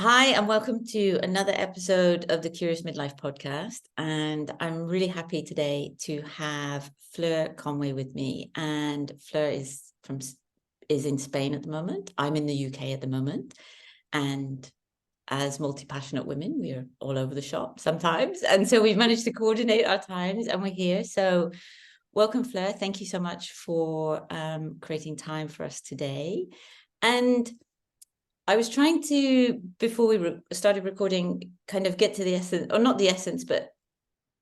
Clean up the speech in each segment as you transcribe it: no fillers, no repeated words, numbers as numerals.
Hi, and welcome to another episode of the Curious Midlife Podcast. And I'm really happy today to have Fleur Conway with me. And Fleur is in Spain at the moment. I'm in the UK at the moment. And as multi-passionate women, we are all over the shop sometimes. And so we've managed to coordinate our times and we're here. So welcome, Fleur. Thank you so much for creating time for us today. And I was trying to, before we started recording, kind of get to the essence, or not the essence, but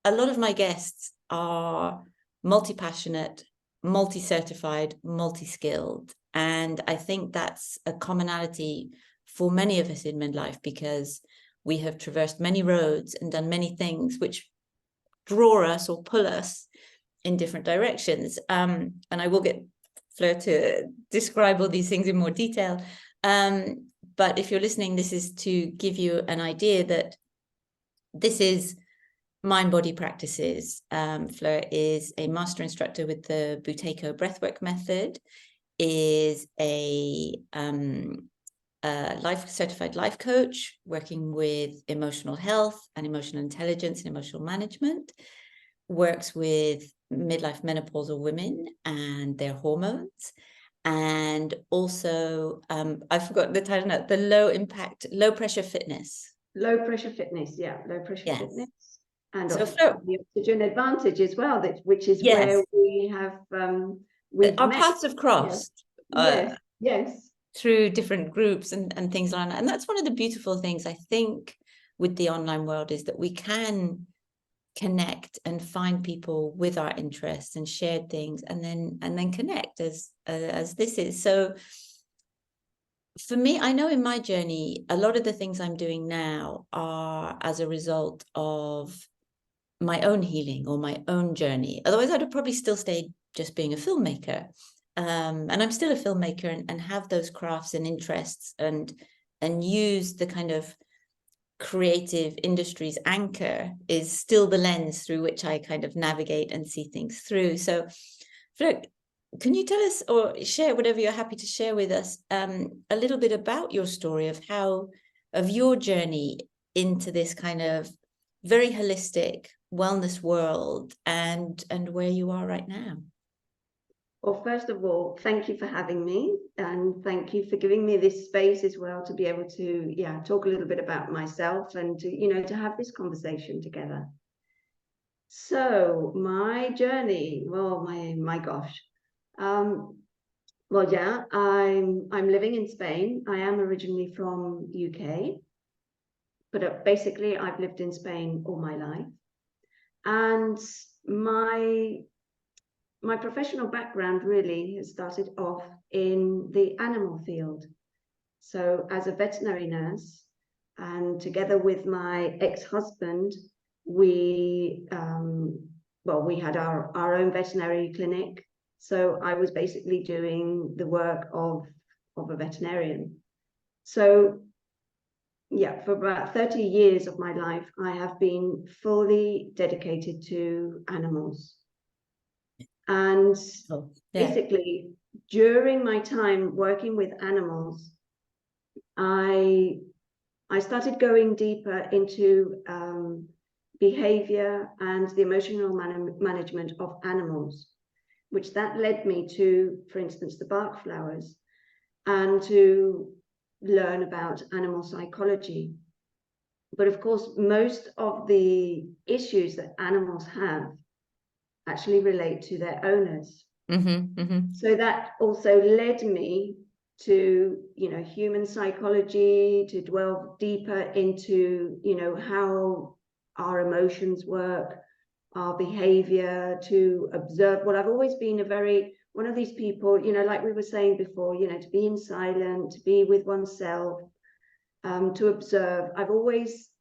a lot of my guests are multi-passionate, multi-certified, multi-skilled. And I think that's a commonality for many of us in midlife, because we have traversed many roads and done many things which draw us or pull us in different directions. And I will get Fleur to describe all these things in more detail. But if you're listening, this is to give you an idea that this is mind-body practices. Fleur is a master instructor with the Buteyko breathwork method, is a certified life coach working with emotional health and emotional intelligence and emotional management, works with midlife menopausal women and their hormones. And also, I forgot the title now, the low pressure fitness. Low pressure fitness. Yes. And so the oxygen advantage as well, which is yes, where we have our paths have crossed. Yes. Through different groups and things like that. And that's one of the beautiful things, I think, with the online world, is that we can connect and find people with our interests and shared things, and then connect as this is. So for me, I know in my journey, a lot of the things I'm doing now are as a result of my own healing or my own journey. Otherwise, I'd have probably still stayed just being a filmmaker. And I'm still a filmmaker and have those crafts and interests and use the kind of creative industries anchor is still the lens through which I kind of navigate and see things through. So, Fleur, can you tell us or share whatever you're happy to share with us a little bit about your story of your journey into this kind of very holistic wellness world and where you are right now? Well, first of all, thank you for having me, and thank you for giving me this space as well to be able to talk a little bit about myself and to have this conversation together. So my journey, well, my gosh. I'm living in Spain. I am originally from UK, but basically I've lived in Spain all my life. And my professional background really has started off in the animal field. So as a veterinary nurse, and together with my ex-husband, we had our own veterinary clinic. So I was basically doing the work of a veterinarian. So for about 30 years of my life, I have been fully dedicated to animals. And basically, during my time working with animals, I started going deeper into behavior and the emotional management of animals, which that led me to, for instance, the bark flowers, and to learn about animal psychology. But of course, most of the issues that animals have actually relate to their owners. So that also led me to human psychology, to dwell deeper into how our emotions work, our behavior, to observe. Well, I've always been one of these people, like we were saying before, to be in silence, to be with oneself, to observe. I've always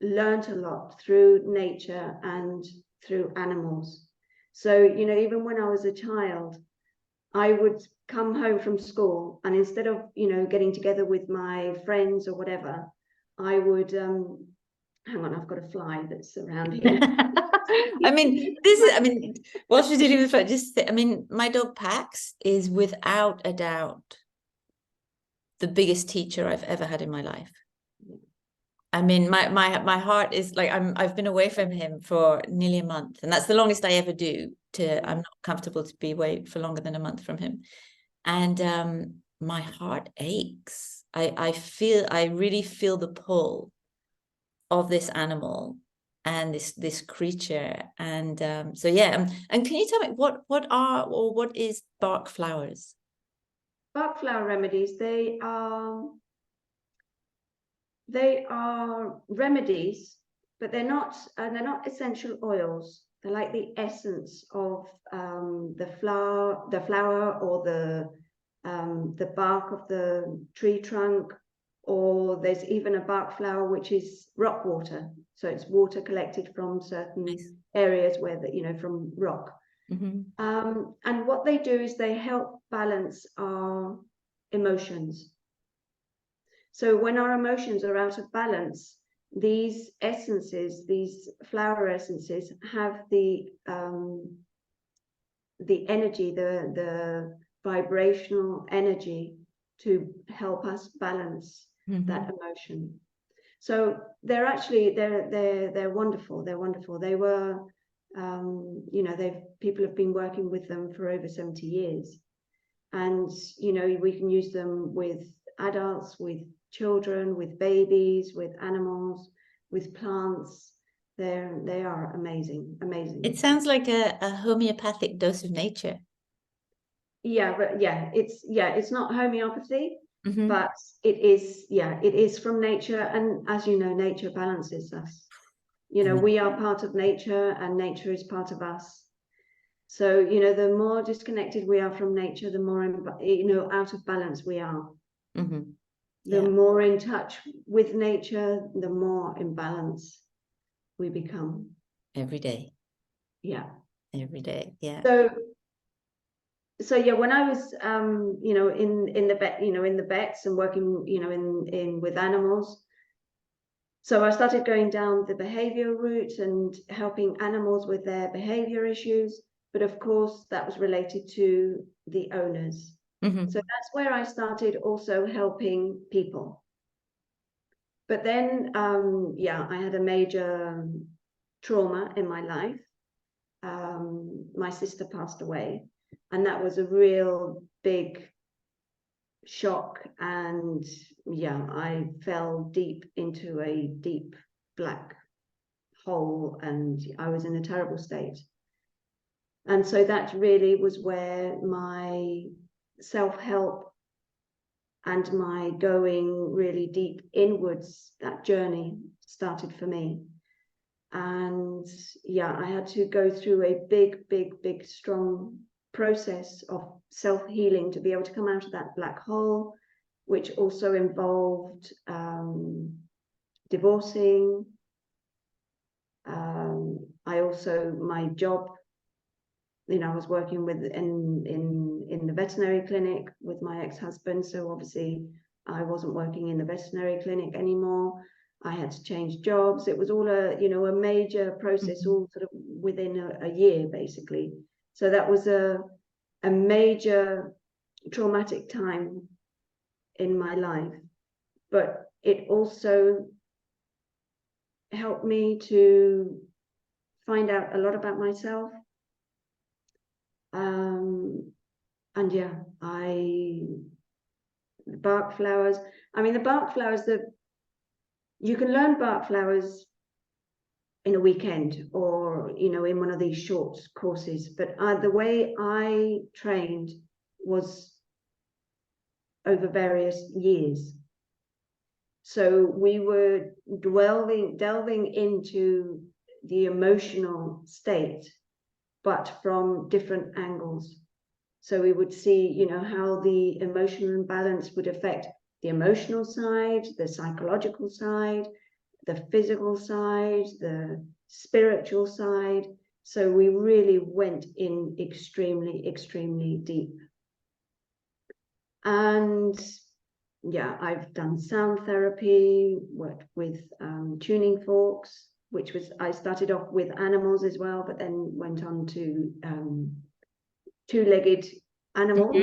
learned a lot through nature and through animals. So, even when I was a child, I would come home from school, and instead of, getting together with my friends or whatever, I would, hang on, I've got a fly that's around here. While she's dealing with my dog Pax is without a doubt the biggest teacher I've ever had in my life. I mean, my heart is like, I've been away from him for nearly a month, and that's the longest I ever do. I'm not comfortable to be away for longer than a month from him. And my heart aches. I really feel the pull of this animal and this creature. And so yeah, and can you tell me what is bark flowers? Bark flower remedies, they are remedies, but they're not essential oils. They're like the essence of the flower, or the bark of the tree trunk, or there's even a bark flower which is rock water. So it's water collected from certain areas from rock. And what they do is they help balance our emotions. So when our emotions are out of balance, these essences, these flower essences, have the energy, the vibrational energy to help us balance that emotion. So they're wonderful. They're wonderful. They were, people have been working with them for over 70 years, and we can use them with adults, with children, with babies, with animals, with plants. They are amazing. It sounds like a homeopathic dose of nature. Yeah, but it's not homeopathy, but it is from nature. And as you know, nature balances us. We are part of nature, and nature is part of us. So, the more disconnected we are from nature, the more, out of balance we are. The more in touch with nature, the more in balance we become. Every day. Yeah. Every day. Yeah. So yeah, when I was, in the vets and working, in with animals, so I started going down the behavior route and helping animals with their behavior issues. But of course, that was related to the owners. So that's where I started also helping people. But then, I had a major trauma in my life. My sister passed away, and that was a real big shock. And I fell deep into a deep black hole, and I was in a terrible state. And so that really was where my self-help and my going really deep inwards, that journey started for me. And I had to go through a big, strong process of self-healing to be able to come out of that black hole, which also involved divorcing. My job, I was working in the veterinary clinic with my ex-husband, so obviously I wasn't working in the veterinary clinic anymore. I had to change jobs. It was all a major process, all sort of within a year, basically. So that was a major traumatic time in my life, but it also helped me to find out a lot about myself. The bark flowers. You can learn bark flowers in a weekend, or in one of these short courses, but the way I trained was over various years. So we were delving into the emotional state, but from different angles. So we would see, how the emotional imbalance would affect the emotional side, the psychological side, the physical side, the spiritual side. So we really went in extremely, extremely deep. And I've done sound therapy, worked with tuning forks, I started off with animals as well, but then went on to two-legged animals.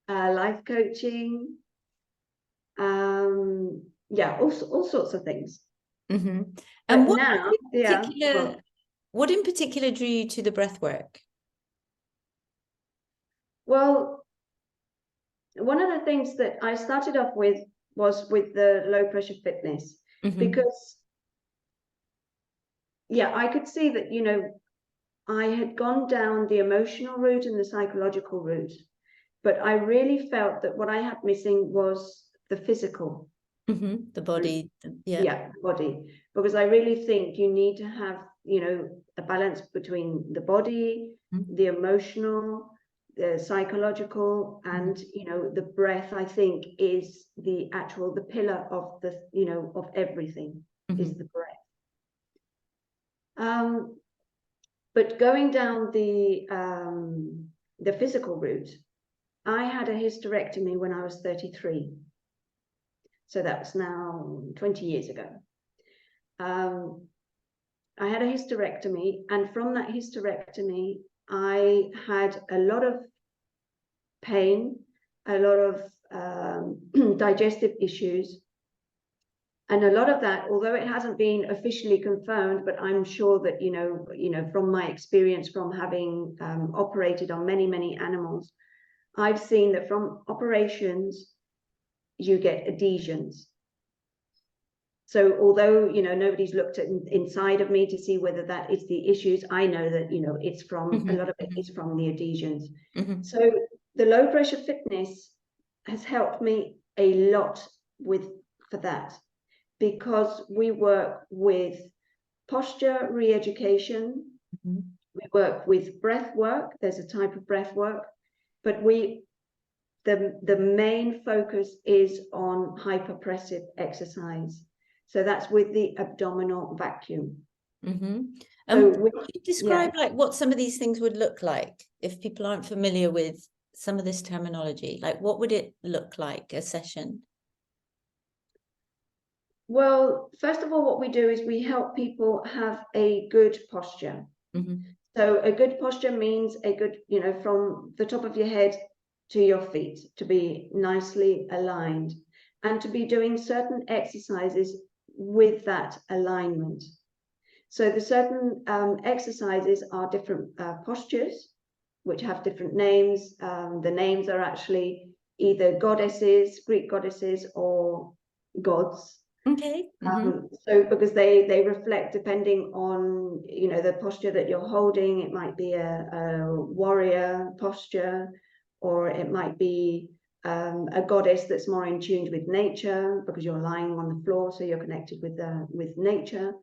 Life coaching. all sorts of things. Mm-hmm. But And now, what in particular drew you to the breath work? Well, one of the things that I started off with was with the low pressure fitness, because I could see that, I had gone down the emotional route and the psychological route, but I really felt that what I had missing was the physical. The body, the body, because I really think you need to have, a balance between the body, the emotional, the psychological, and the breath. I think is the pillar of the of everything is the breath. But going down the physical route, I had a hysterectomy when I was 33. So that's now 20 years ago. I had a hysterectomy, and from that hysterectomy, I had a lot of pain, a lot of digestive issues, and a lot of that, although it hasn't been officially confirmed, but I'm sure that from my experience from having operated on many, many animals, I've seen that from operations you get adhesions. So although nobody's looked at inside of me to see whether that is the issues, I know that it's from a lot of it is from the adhesions. So the low pressure fitness has helped me a lot for that, because we work with posture re-education, we work with breath work. There's a type of breath work, but the main focus is on hyperpressive exercise. So that's with the abdominal vacuum. So would you describe like what some of these things would look like if people aren't familiar with some of this terminology? Like, what would it look like, a session? Well, first of all, what we do is we help people have a good posture. So a good posture means a good, from the top of your head to your feet, to be nicely aligned, and to be doing certain exercises with that alignment. So the certain exercises are different postures, which have different names. The names are actually either goddesses, Greek goddesses, or gods. Okay. So because they reflect, depending on the posture that you're holding, it might be a warrior posture, or it might be a goddess that's more in tune with nature, because you're lying on the floor, so you're connected with nature.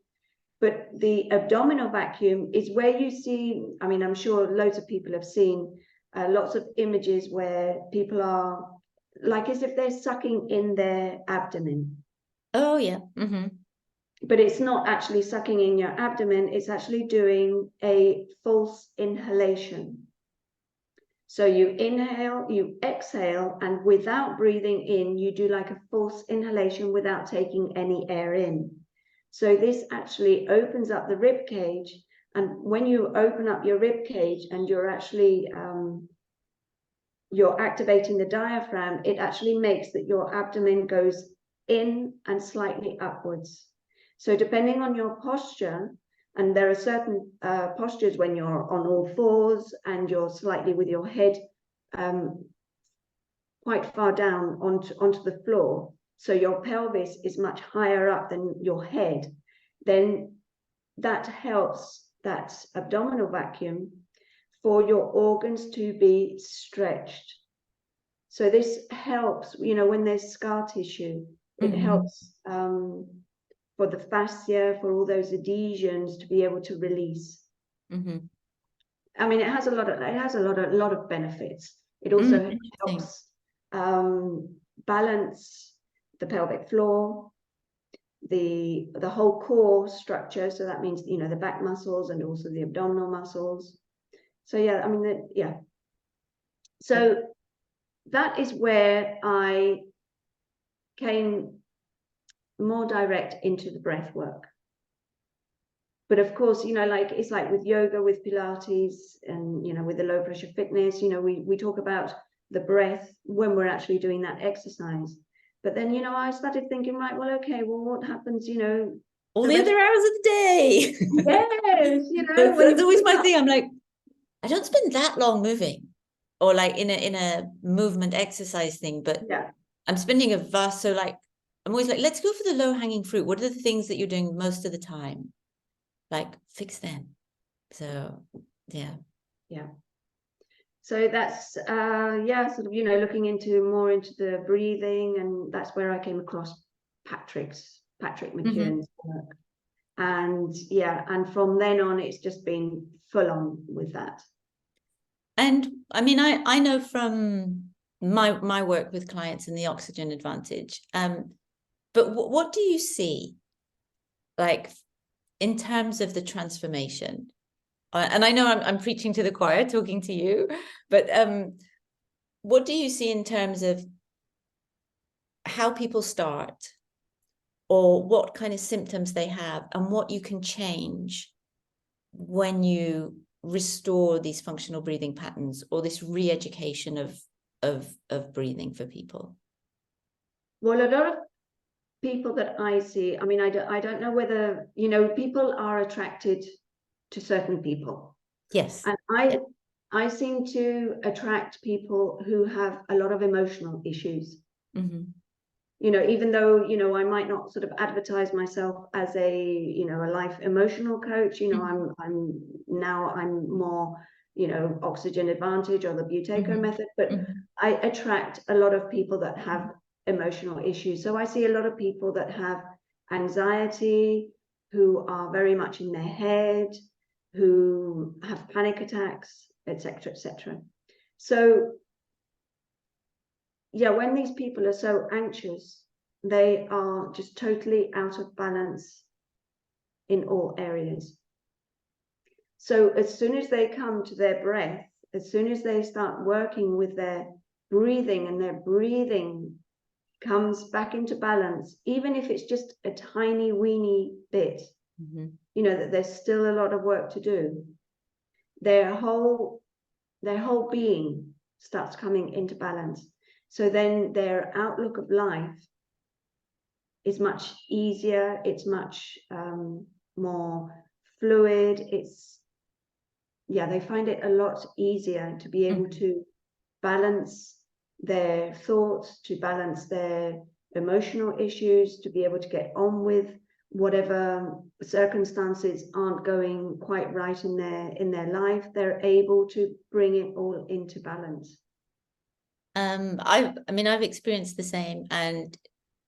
But the abdominal vacuum is where you see, I mean, I'm sure loads of people have seen lots of images where people are like as if they're sucking in their abdomen. Oh, yeah. But it's not actually sucking in your abdomen, it's actually doing a false inhalation. So you inhale, you exhale, and without breathing in, you do like a false inhalation without taking any air in. So this actually opens up the rib cage. And when you open up your rib cage and you're actually you're activating the diaphragm, it actually makes that your abdomen goes in and slightly upwards. So depending on your posture, and there are certain postures when you're on all fours and you're slightly with your head quite far down onto the floor, so your pelvis is much higher up than your head, then that helps that abdominal vacuum for your organs to be stretched. So this helps, when there's scar tissue, it helps for the fascia, for all those adhesions to be able to release. I mean, it has a lot of benefits. It also helps balance the pelvic floor, the whole core structure. So that means the back muscles and also the abdominal muscles. So yeah, I mean so that is where I came more direct into the breath work. But of course, like it's like with yoga, with Pilates, and with the low pressure fitness, we talk about the breath when we're actually doing that exercise. But then, you know, I started thinking, right, well, okay, well, what happens, you know, all the other hours of the day. Yes, you know, when That's always my up, thing. I'm like, I don't spend that long moving, or like in a movement exercise thing, but yeah, I'm spending a vast, so like I'm always like, let's go for the low-hanging fruit. What are the things that you're doing most of the time? Like, fix them. So yeah. So that's yeah, sort of, you know, looking into more into the breathing, and that's where I came across Patrick McKeown's work. And yeah, and from then on it's just been full on with that. And I mean, I know from my work with clients in the oxygen advantage, but what do you see, like, in terms of the transformation? And I know I'm preaching to the choir, talking to you, but what do you see in terms of how people start, or what kind of symptoms they have, and what you can change when you restore these functional breathing patterns, or this re-education of breathing for people? Well, a lot of people that I see, I mean, I don't know whether, you know, people are attracted to certain people. Yes. And I seem to attract people who have a lot of emotional issues. Mm-hmm. You know, even though, you know, I might not sort of advertise myself as a, you know, a life emotional coach, you know, Mm-hmm. I'm more, you know, oxygen advantage or the Buteyko Mm-hmm. method, but Mm-hmm. I attract a lot of people that have emotional issues. So I see a lot of people that have anxiety, who are very much in their head, who have panic attacks, etc., etc. So yeah, when these people are so anxious, they are just totally out of balance in all areas. So as soon as they come to their breath, as soon as they start working with their breathing, and their breathing comes back into balance, even if it's just a tiny weeny bit, Mm-hmm. you know, that there's still a lot of work to do, their whole being starts coming into balance. So then their outlook of life is much easier, it's much more fluid. It's, yeah, they find it a lot easier to be able to balance their thoughts, to balance their emotional issues, to be able to get on with whatever circumstances aren't going quite right in their life. They're able to bring it all into balance. I mean, I've experienced the same, and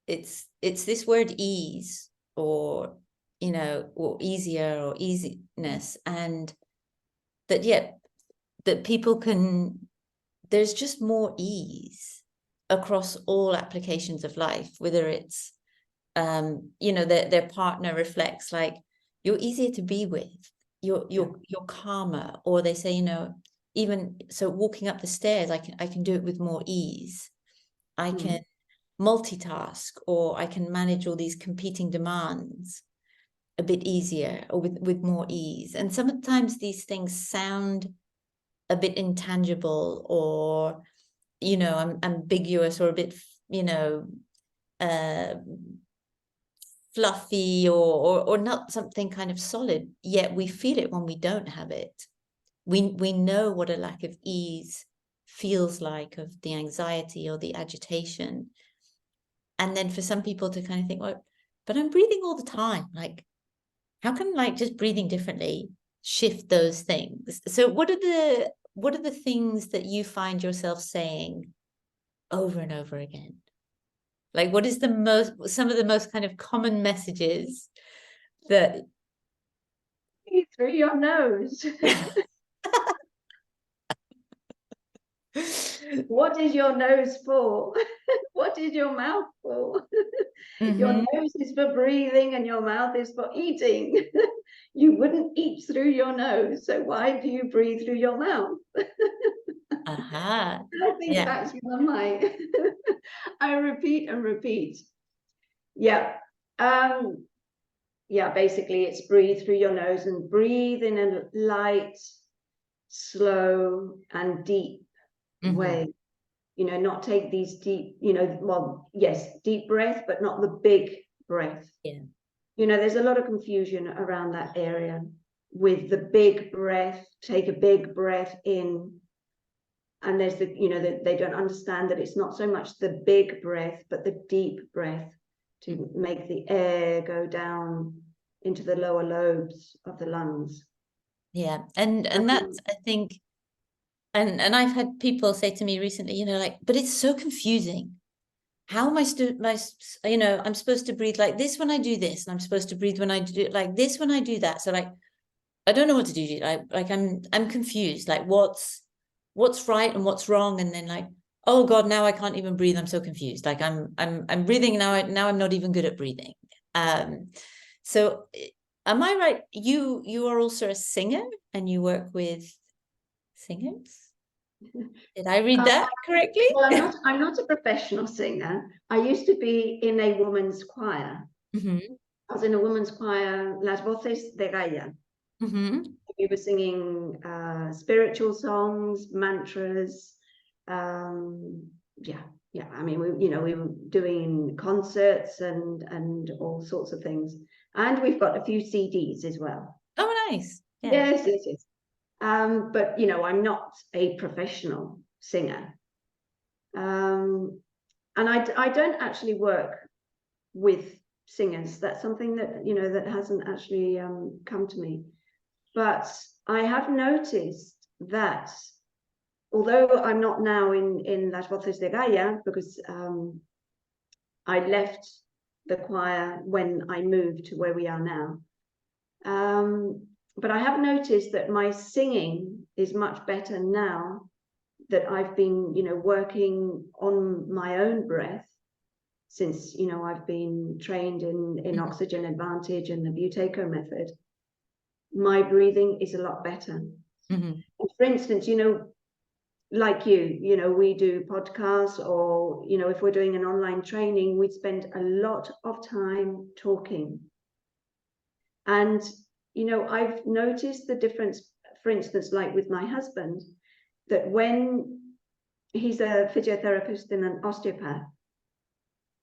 it's this word ease, or, you know, or easier, or easiness, and that, yeah, that people can, there's just more ease across all applications of life, whether it's you know, their partner reflects like, you're easier to be with, you're calmer, or they say, you know, even so, walking up the stairs, I can do it with more ease. I can multitask, or I can manage all these competing demands a bit easier, or with more ease. And sometimes these things sound a bit intangible, or, you know, ambiguous, or a bit, you know, uh, fluffy, or not something kind of solid, yet we feel it when we don't have it. We know what a lack of ease feels like, of the anxiety or the agitation. And then for some people to kind of think, well, but I'm breathing all the time, like, how can, like, just breathing differently shift those things? So what are the things that you find yourself saying over and over again? Like, what is some of the most kind of common messages that Through your nose. What is your nose for? What is your mouth for? Your nose is for breathing, and your mouth is for eating. You wouldn't eat through your nose, so why do you breathe through your mouth? Aha. I think Yeah. that's one of my I repeat and repeat. Yeah. Yeah, basically it's breathe through your nose, and breathe in a light, slow, and deep way. not take these deep, well, yes, deep breath, but not the big breath. Yeah. There's a lot of confusion around that area with the big breath, take a big breath in. And there's they don't understand that it's not so much the big breath, but the deep breath to make the air go down into the lower lobes of the lungs. Yeah. And that's, I think, and I've had people say to me recently, but it's so confusing. How am I I'm supposed to breathe like this when I do this, and I'm supposed to breathe when I do it like this when I do that. So I don't know what to do. I'm confused. Like what's right and what's wrong, and then oh God, now I can't even breathe. I'm so confused. Like I'm breathing now. I'm not even good at breathing. So am I right? You are also a singer, and you work with singers. Did I read that correctly? Well, I'm not a professional singer. I used to be in a woman's choir. Mm-hmm. I was in a woman's choir, Las Voces de Gaia. Mm-hmm. We were singing spiritual songs, mantras. Yeah. I mean, we were doing concerts and all sorts of things. And we've got a few CDs as well. Oh, nice. Yeah. Yes. But I'm not a professional singer. And I don't actually work with singers. That's something that that hasn't actually come to me. But I have noticed that although I'm not now in Las Voces de Gaia, because I left the choir when I moved to where we are now, but I have noticed that my singing is much better now that I've been working on my own breath, since I've been trained in Oxygen Advantage and the Buteyko method. My breathing is a lot better. Mm-hmm. For instance, like we do podcasts, or if we're doing an online training, we spend a lot of time talking. And I've noticed the difference, for instance, like with my husband, that when he's a physiotherapist and an osteopath,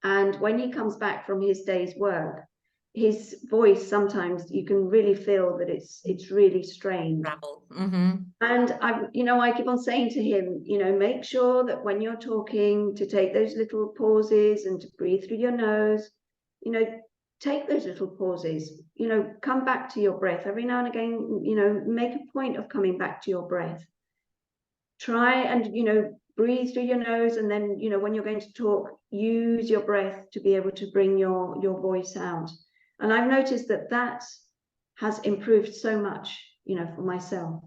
and when he comes back from his day's work, his voice, sometimes you can really feel that it's really strained. Mm-hmm. And I keep on saying to him, make sure that when you're talking, to take those little pauses and to breathe through your nose. Take those little pauses. Come back to your breath every now and again. Make a point of coming back to your breath. Try and breathe through your nose, and then when you're going to talk, use your breath to be able to bring your voice out. And I've noticed that has improved so much for myself.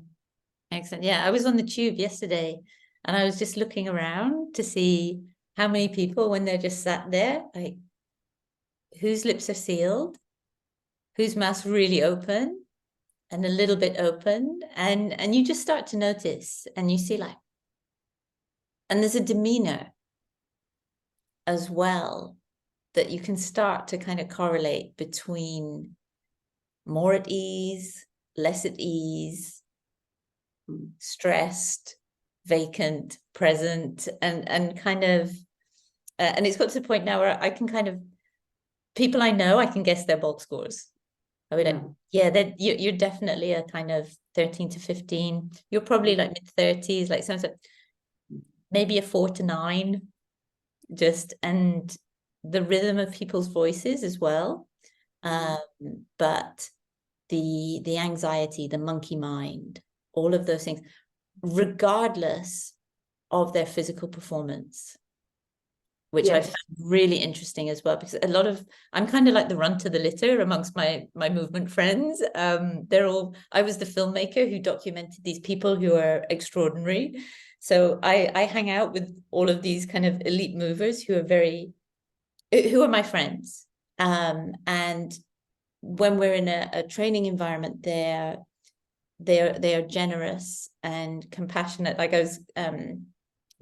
Excellent. Yeah, I was on the tube yesterday, and I was just looking around to see how many people, when they're just sat there, like whose lips are sealed, whose mouth's really open and a little bit open, and you just start to notice, and you see and there's a demeanor as well that you can start to kind of correlate between more at ease, less at ease, stressed, vacant, present, and kind of and it's got to the point now where I can kind of, people I know, I can guess their bulk scores. I would that you're definitely a kind of 13 to 15. You're probably like mid-30s, like something, maybe a 4 to 9, just, and the rhythm of people's voices as well. But the anxiety, the monkey mind, all of those things, regardless of their physical performance, which I found really interesting as well, because I'm kind of like the runt of the litter amongst my movement friends. I was the filmmaker who documented these people who are extraordinary. So I hang out with all of these kind of elite movers who are my friends. And when we're in a training environment, they are generous and compassionate. Like I was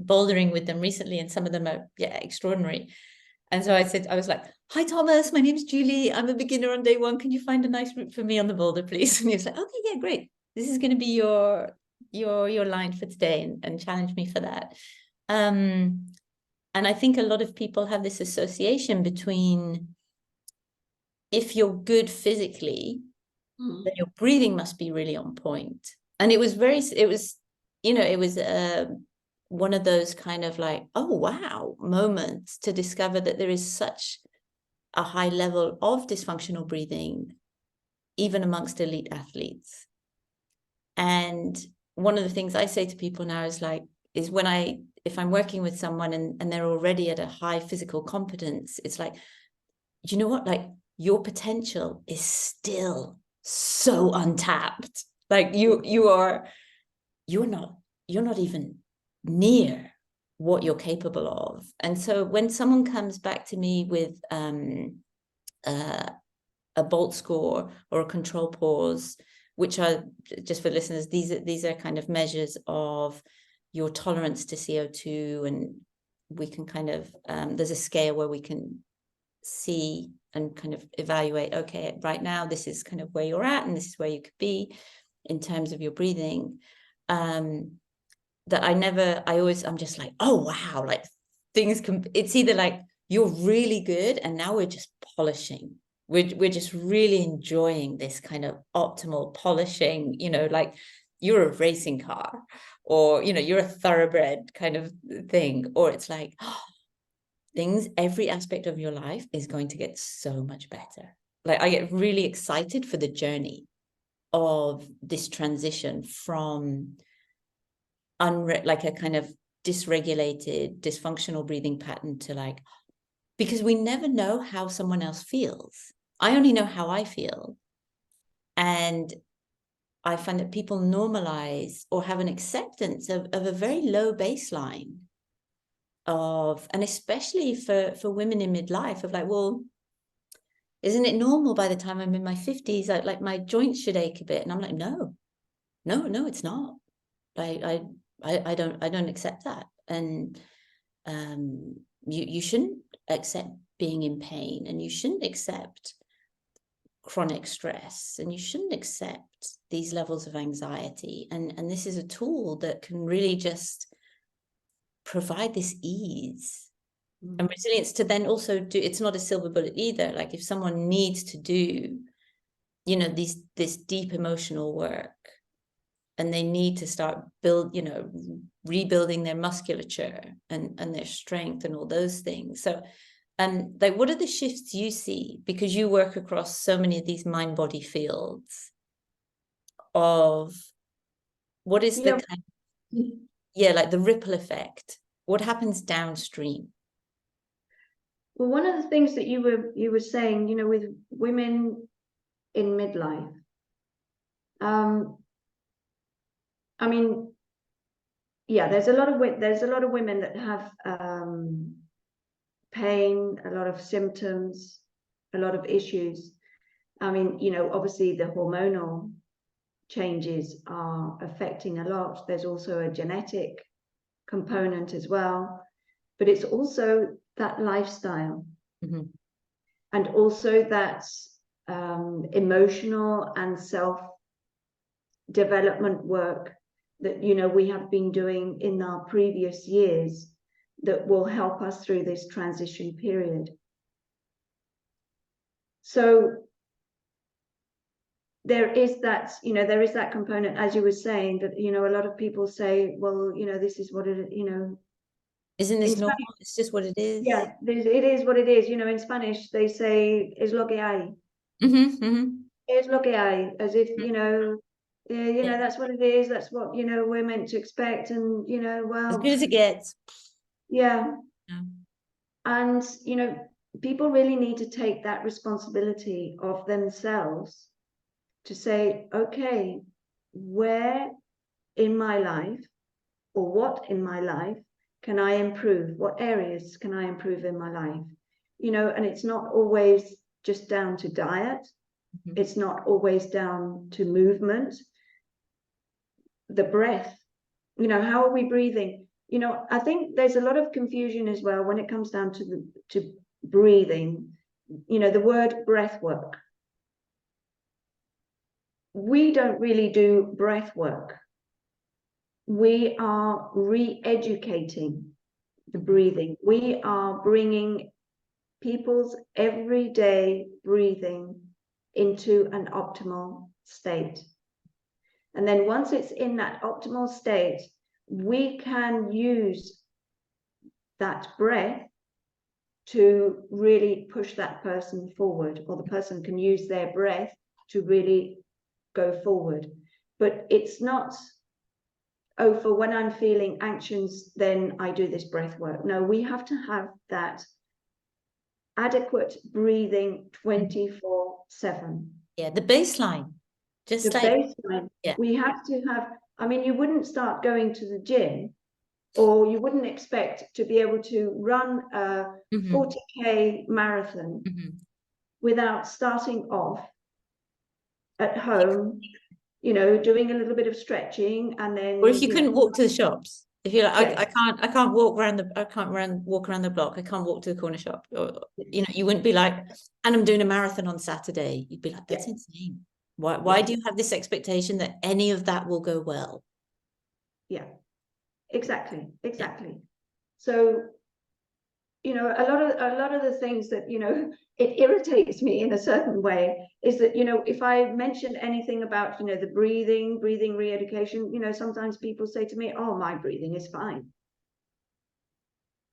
bouldering with them recently, and some of them are extraordinary. And so I was like, "Hi Thomas, my name's Julie. I'm a beginner on day one. Can you find a nice route for me on the boulder, please?" And he was like, "Okay, yeah, great. This is going to be your line for today," and challenge me for that. And I think a lot of people have this association between, if you're good physically, then your breathing must be really on point. And it was one of those kind of like, oh, wow, moments to discover that there is such a high level of dysfunctional breathing, even amongst elite athletes. And one of the things I say to people now is if I'm working with someone and they're already at a high physical competence, it's like, you know what, like your potential is still so untapped. Like you're not even near what you're capable of. And so when someone comes back to me with a bolt score or a control pause, which are, just for listeners, these are kind of measures of your tolerance to CO2, and we can kind of there's a scale where we can see and kind of evaluate, okay, right now this is kind of where you're at and this is where you could be in terms of your breathing. I'm just like, oh wow, like it's either like you're really good and now we're just polishing, we're just really enjoying this kind of optimal polishing, like you're a racing car, or you're a thoroughbred kind of thing, or it's like, oh, every aspect of your life is going to get so much better. Like I get really excited for the journey of this transition from like a kind of dysregulated, dysfunctional breathing pattern to like, because we never know how someone else feels. I only know how I feel. And I find that people normalize or have an acceptance of a very low baseline and especially for women in midlife, of like, well, isn't it normal by the time I'm in my 50s, like my joints should ache a bit? And I'm like, no, it's not. I don't accept that. And you shouldn't accept being in pain, and you shouldn't accept chronic stress, and you shouldn't accept these levels of anxiety. And this is a tool that can really just provide this ease and resilience to then also do. It's not a silver bullet either. Like if someone needs to do, this deep emotional work, and they need to start rebuilding their musculature and their strength and all those things. So, like, what are the shifts you see? Because you work across so many of these mind-body fields of what is the kind of, like the ripple effect. What happens downstream? Well, one of the things that you were saying, with women in midlife, I mean, yeah, there's a lot of women that have pain, a lot of symptoms, a lot of issues. I mean, obviously the hormonal changes are affecting a lot. There's also a genetic component as well, but it's also that lifestyle, and also that emotional and self-development work that we have been doing in our previous years that will help us through this transition period. So there is that component, as you were saying, that a lot of people say, well, this is what it, isn't this normal? It's just what it is. Yeah, it is what it is. In Spanish they say es lo que hay. Es lo que hay, as if that's what it is, that's what we're meant to expect, and well, as good as it gets. Yeah. And people really need to take that responsibility of themselves to say, okay, where in my life, or what in my life can I improve? What areas can I improve in my life? And it's not always just down to diet. It's not always down to movement. The breath, how are we breathing? I think there's a lot of confusion as well when it comes down to breathing. The word breath work. We don't really do breath work. We are re-educating the breathing. We are bringing people's everyday breathing into an optimal state. And then once it's in that optimal state, we can use that breath to really push that person forward, or the person can use their breath to really go forward. But it's not, oh, for when I'm feeling anxious, then I do this breath work. No, we have to have that adequate breathing 24/7. Yeah, the baseline. Just The like baseline. Yeah. We have to have, I mean, you wouldn't start going to the gym, or you wouldn't expect to be able to run a 40K marathon without starting off at home, you know, doing a little bit of stretching, and then, Or if you know, couldn't walk to the shops, if you're like, Yeah. I can't walk around walk around the block, I can't walk to the corner shop, or you know, you wouldn't be like, and I'm doing a marathon on Saturday. You'd be like, that's insane. Why do you have this expectation that any of that will go well? Yeah, exactly. So, you know, a lot of the things that, you know, it irritates me in a certain way is that, you know, if I mention anything about, you know, the breathing re-education, you know, sometimes people say to me, oh, my breathing is fine.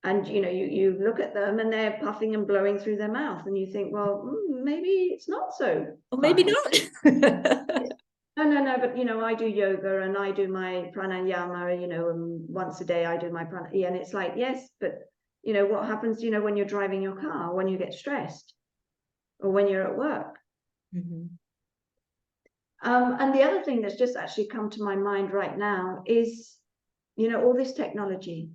And, you know, you look at them and they're puffing and blowing through their mouth, and you think, well, maybe it's not so Or maybe fine. not. No, but, you know, I do yoga and I do my pranayama, you know, and once a day I do my pranayama, and it's like, yes, but, you know, what happens, you know, when you're driving your car, when you get stressed, or when you're at work? And the other thing that's just actually come to my mind right now is, you know, all this technology,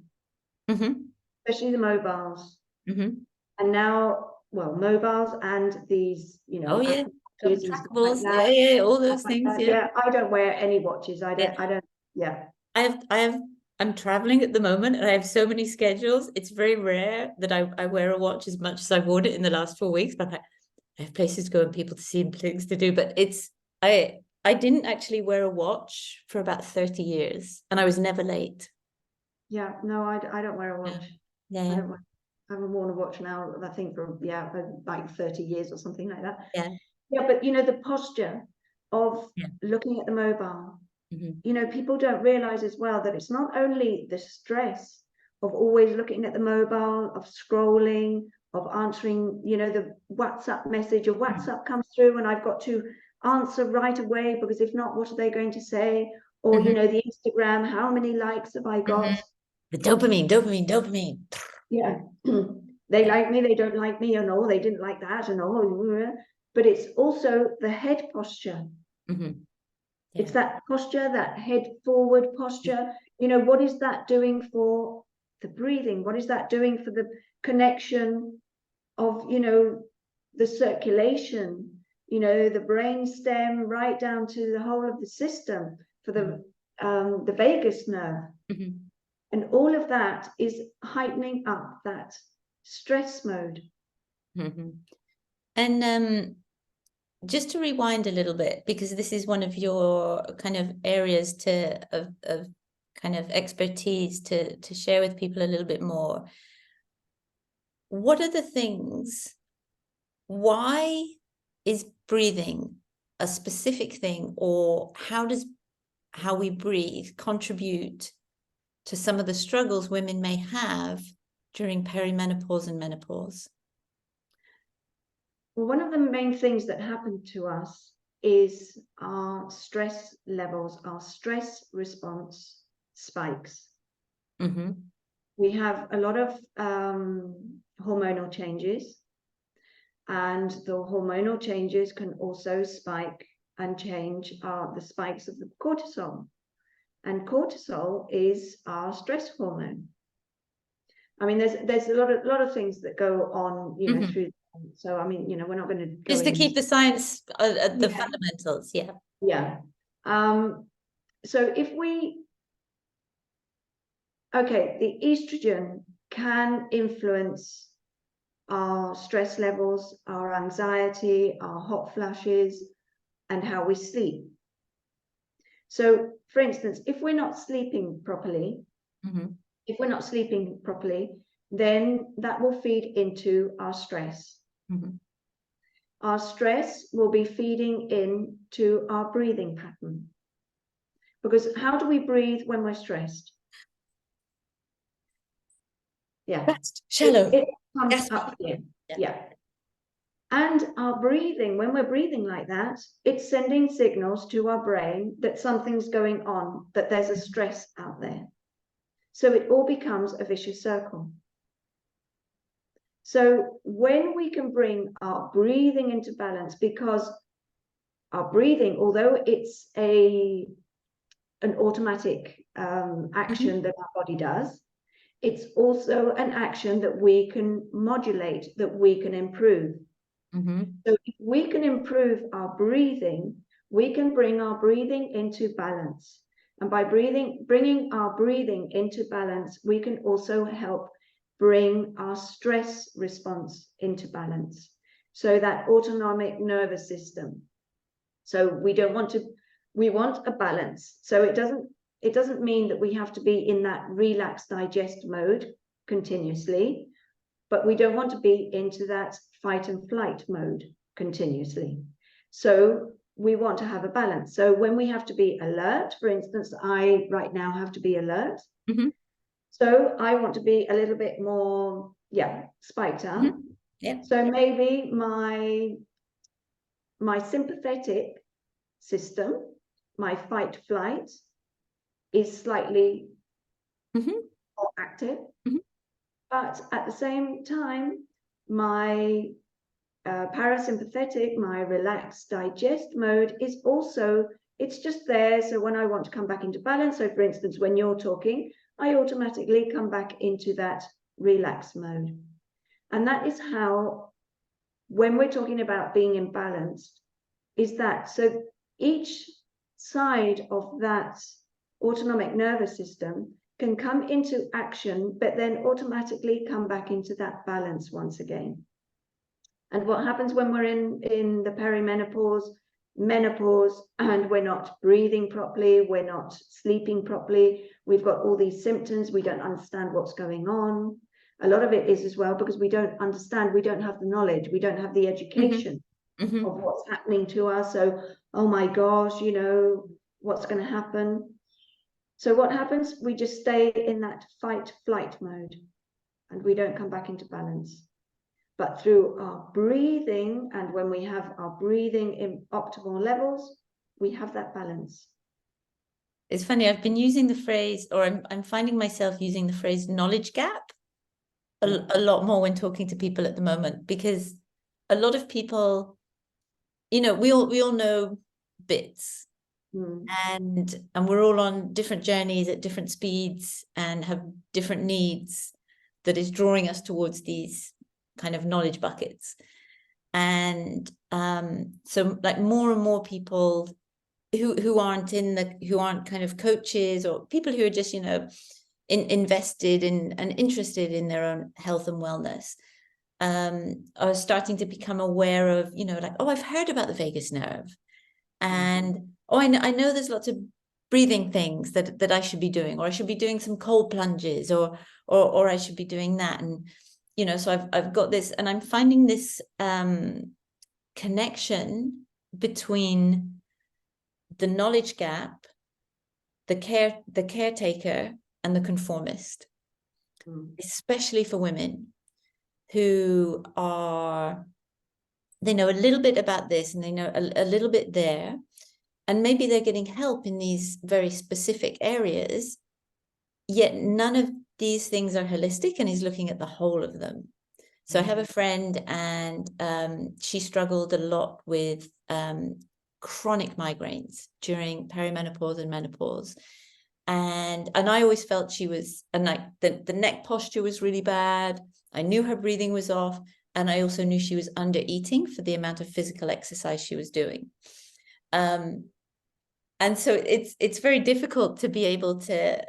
especially the mobiles, and now, well, mobiles and these, you know, trackables, yeah, all those things. Yeah, I don't wear any watches. I don't. I'm traveling at the moment, and I have so many schedules. It's very rare that I wear a watch as much as I've worn it in the last 4 weeks. But I have places to go and people to see and things to do. But I didn't actually wear a watch for about 30 years, and I was never late. Yeah, no, I don't wear a watch. Yeah. I haven't worn a watch now, I think, for like 30 years or something like that. Yeah, but, you know, the posture of looking at the mobile, you know, people don't realize as well that it's not only the stress of always looking at the mobile, of scrolling, of answering, you know, the WhatsApp message, or WhatsApp comes through and I've got to answer right away, because if not, what are they going to say? Or, you know, the Instagram, how many likes have I got? The dopamine. Yeah. They like me, they don't like me, and oh, they didn't like that, and oh, but it's also the head posture. It's that posture, that head forward posture. You know, what is that doing for the breathing? What is that doing for the connection of, you know, the circulation, you know, the brain stem right down to the whole of the system, for the vagus nerve. And all of that is heightening up that stress mode. And just to rewind a little bit, because this is one of your kind of areas of kind of expertise to share with people a little bit more. What are the things? Why is breathing a specific thing, or how does how we breathe contribute to some of the struggles women may have during perimenopause and menopause? Well, one of the main things that happen to us is our stress levels, our stress response spikes. We have a lot of hormonal changes, and the hormonal changes can also spike and change the spikes of the cortisol. And cortisol is our stress hormone. I mean, there's a lot of things that go on, you know, through. So, I mean, you know, we're not going to go just to keep the science at the fundamentals. So if the estrogen can influence our stress levels, our anxiety, our hot flashes, and how we sleep. So, for instance, if we're not sleeping properly, if we're not sleeping properly, then that will feed into our stress. Mm-hmm. Our stress will be feeding into our breathing pattern. Because how do we breathe when we're stressed? Yeah. Fast, shallow. It comes Gasping. up here. Yeah. And our breathing, when we're breathing like that, it's sending signals to our brain that something's going on, that there's a stress out there. So it all becomes a vicious circle. So when we can bring our breathing into balance, because our breathing, although it's an automatic action that our body does, it's also an action that we can modulate, that we can improve. So if we can improve our breathing, we can bring our breathing into balance. And by bringing our breathing into balance, we can also help bring our stress response into balance. So that autonomic nervous system. So we want a balance. So it doesn't mean that we have to be in that relax, digest mode continuously, but we don't want to be into that fight and flight mode continuously. So we want to have a balance. So when we have to be alert, for instance, I right now have to be alert. Mm-hmm. So I want to be a little bit more, spiked up. Mm-hmm. Yeah. So maybe my sympathetic system, my fight flight, is slightly more active. But at the same time, my parasympathetic, my relaxed digest mode is also, it's just there. So when I want to come back into balance, so for instance, when you're talking, I automatically come back into that relaxed mode. And that is how, when we're talking about being imbalanced, is that, so each side of that autonomic nervous system can come into action, but then automatically come back into that balance once again. And what happens when we're in the perimenopause, menopause, and we're not breathing properly, we're not sleeping properly, we've got all these symptoms, we don't understand what's going on. A lot of it is as well because we don't understand, we don't have the knowledge, we don't have the education of what's happening to us. So, oh my gosh, what's going to happen? So what happens? We just stay in that fight flight mode and we don't come back into balance. But through our breathing, and when we have our breathing in optimal levels, we have that balance. It's funny, I've been using the phrase, or I'm finding myself using the phrase knowledge gap a lot more when talking to people at the moment, because a lot of people, we all know bits. And we're all on different journeys at different speeds and have different needs that is drawing us towards these kind of knowledge buckets. And so like more and more people who aren't kind of coaches, or people who are just invested in and interested in their own health and wellness, are starting to become aware of like, oh, I've heard about the vagus nerve, and I know there's lots of breathing things that I should be doing, or I should be doing some cold plunges, or I should be doing that. And so I've got this, and I'm finding this connection between the knowledge gap, the caretaker, and the conformist, especially for women who they know a little bit about this and they know a little bit there, and maybe they're getting help in these very specific areas, yet none of these things are holistic, and he's looking at the whole of them. So I have a friend, and she struggled a lot with chronic migraines during perimenopause and menopause. And I always felt she was, and like the neck posture was really bad. I knew her breathing was off. And I also knew she was under eating for the amount of physical exercise she was doing. And so it's very difficult to be able to,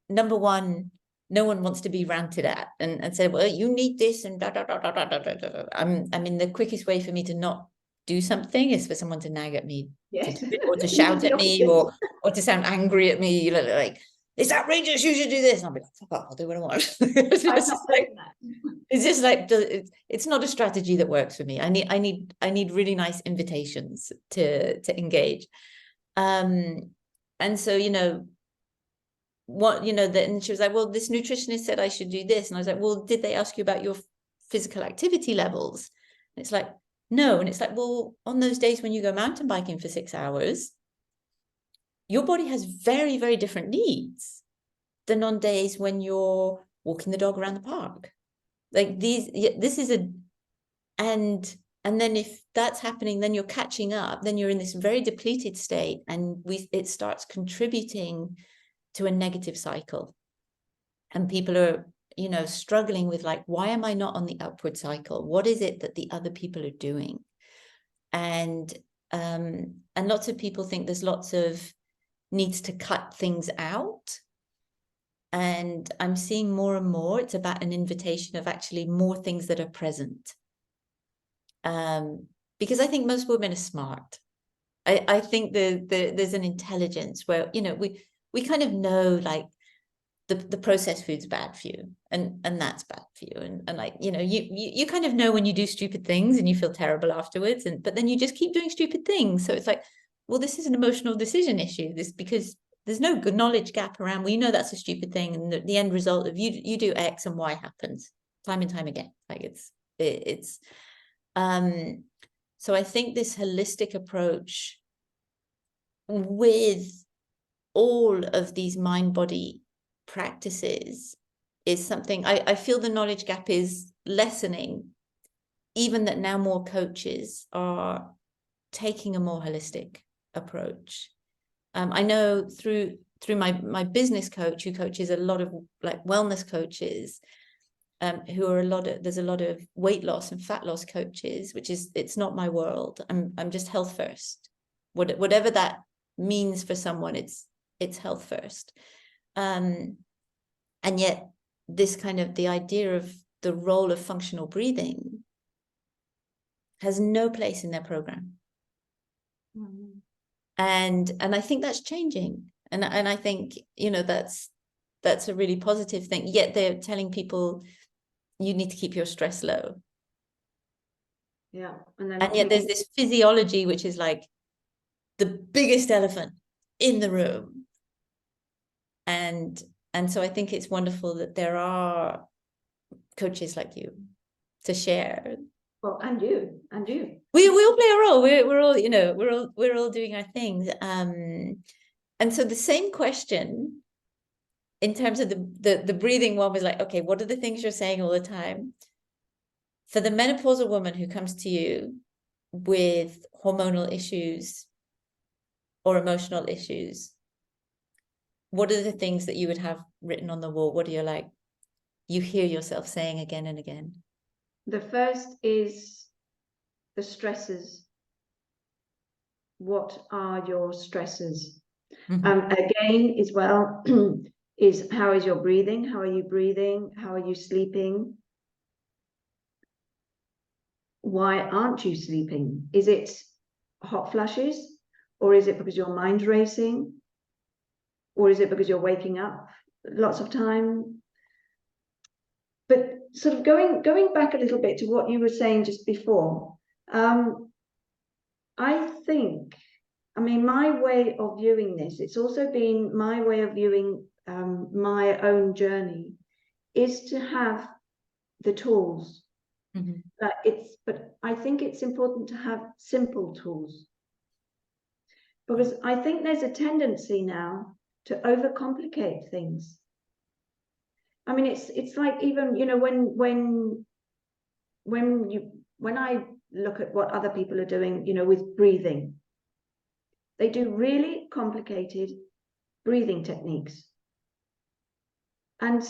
number one, no one wants to be ranted at and say, well, you need this and da, da, da, da, da, da, da, da. I mean, the quickest way for me to not do something is for someone to nag at me, or to shout at me, or to sound angry at me, like, it's outrageous, you should do this. And I'll be like, fuck off, I'll do what I want. It's just like it's not a strategy that works for me. I need really nice invitations to engage. And so, and she was like, well, this nutritionist said I should do this. And I was like, well, did they ask you about your physical activity levels? And it's like, no. And it's like, well, on those days when you go mountain biking for 6 hours, your body has very, very different needs than on days when you're walking the dog around the park. Like this is and then if that's happening, then you're catching up, then you're in this very depleted state, and it starts contributing to a negative cycle. And people are, struggling with like, why am I not on the upward cycle? What is it that the other people are doing? And lots of people think there's lots of needs to cut things out. And I'm seeing more and more, it's about an invitation of actually more things that are present. Because I think most women are smart. I think there's an intelligence where, we kind of know like the processed food's bad for you, and that's bad for you. And like, you kind of know when you do stupid things and you feel terrible afterwards, but then you just keep doing stupid things. So it's like, well, this is an emotional decision issue. This, because there's no good knowledge gap around. Well, that's a stupid thing, and the end result of you do X and Y happens time and time again. Like it's so I think this holistic approach with all of these mind-body practices is something I feel the knowledge gap is lessening, even that now more coaches are taking a more holistic approach. I know through my business coach, who coaches a lot of like wellness coaches, who are there's a lot of weight loss and fat loss coaches, which is, it's not my world. I'm just health first. Whatever that means for someone, it's health first. And yet this kind of the idea of the role of functional breathing has no place in their program. Mm-hmm. And I think that's changing. And I think, that's a really positive thing. Yet they're telling people you need to keep your stress low. Yeah. And yet there's this physiology, which is like the biggest elephant in the room. And so I think it's wonderful that there are coaches like you to share. Well, and you. We all play a role. We're all, we're all doing our things. And so the same question in terms of the breathing one was like, okay, what are the things you're saying all the time? For the menopausal woman who comes to you with hormonal issues or emotional issues, what are the things that you would have written on the wall? What are you hear yourself saying again and again? The first is the stresses. What are your stresses? Mm-hmm. Again, as well, is how is your breathing? How are you breathing? How are you sleeping? Why aren't you sleeping? Is it hot flushes? Or is it because your mind's racing? Or is it because you're waking up lots of time? But sort of going back a little bit to what you were saying just before, I think, my way of viewing this, it's also been my way of viewing my own journey, is to have the tools. Mm-hmm. But I think it's important to have simple tools, because I think there's a tendency now to overcomplicate things. It's like, even when I look at what other people are doing, with breathing, they do really complicated breathing techniques. And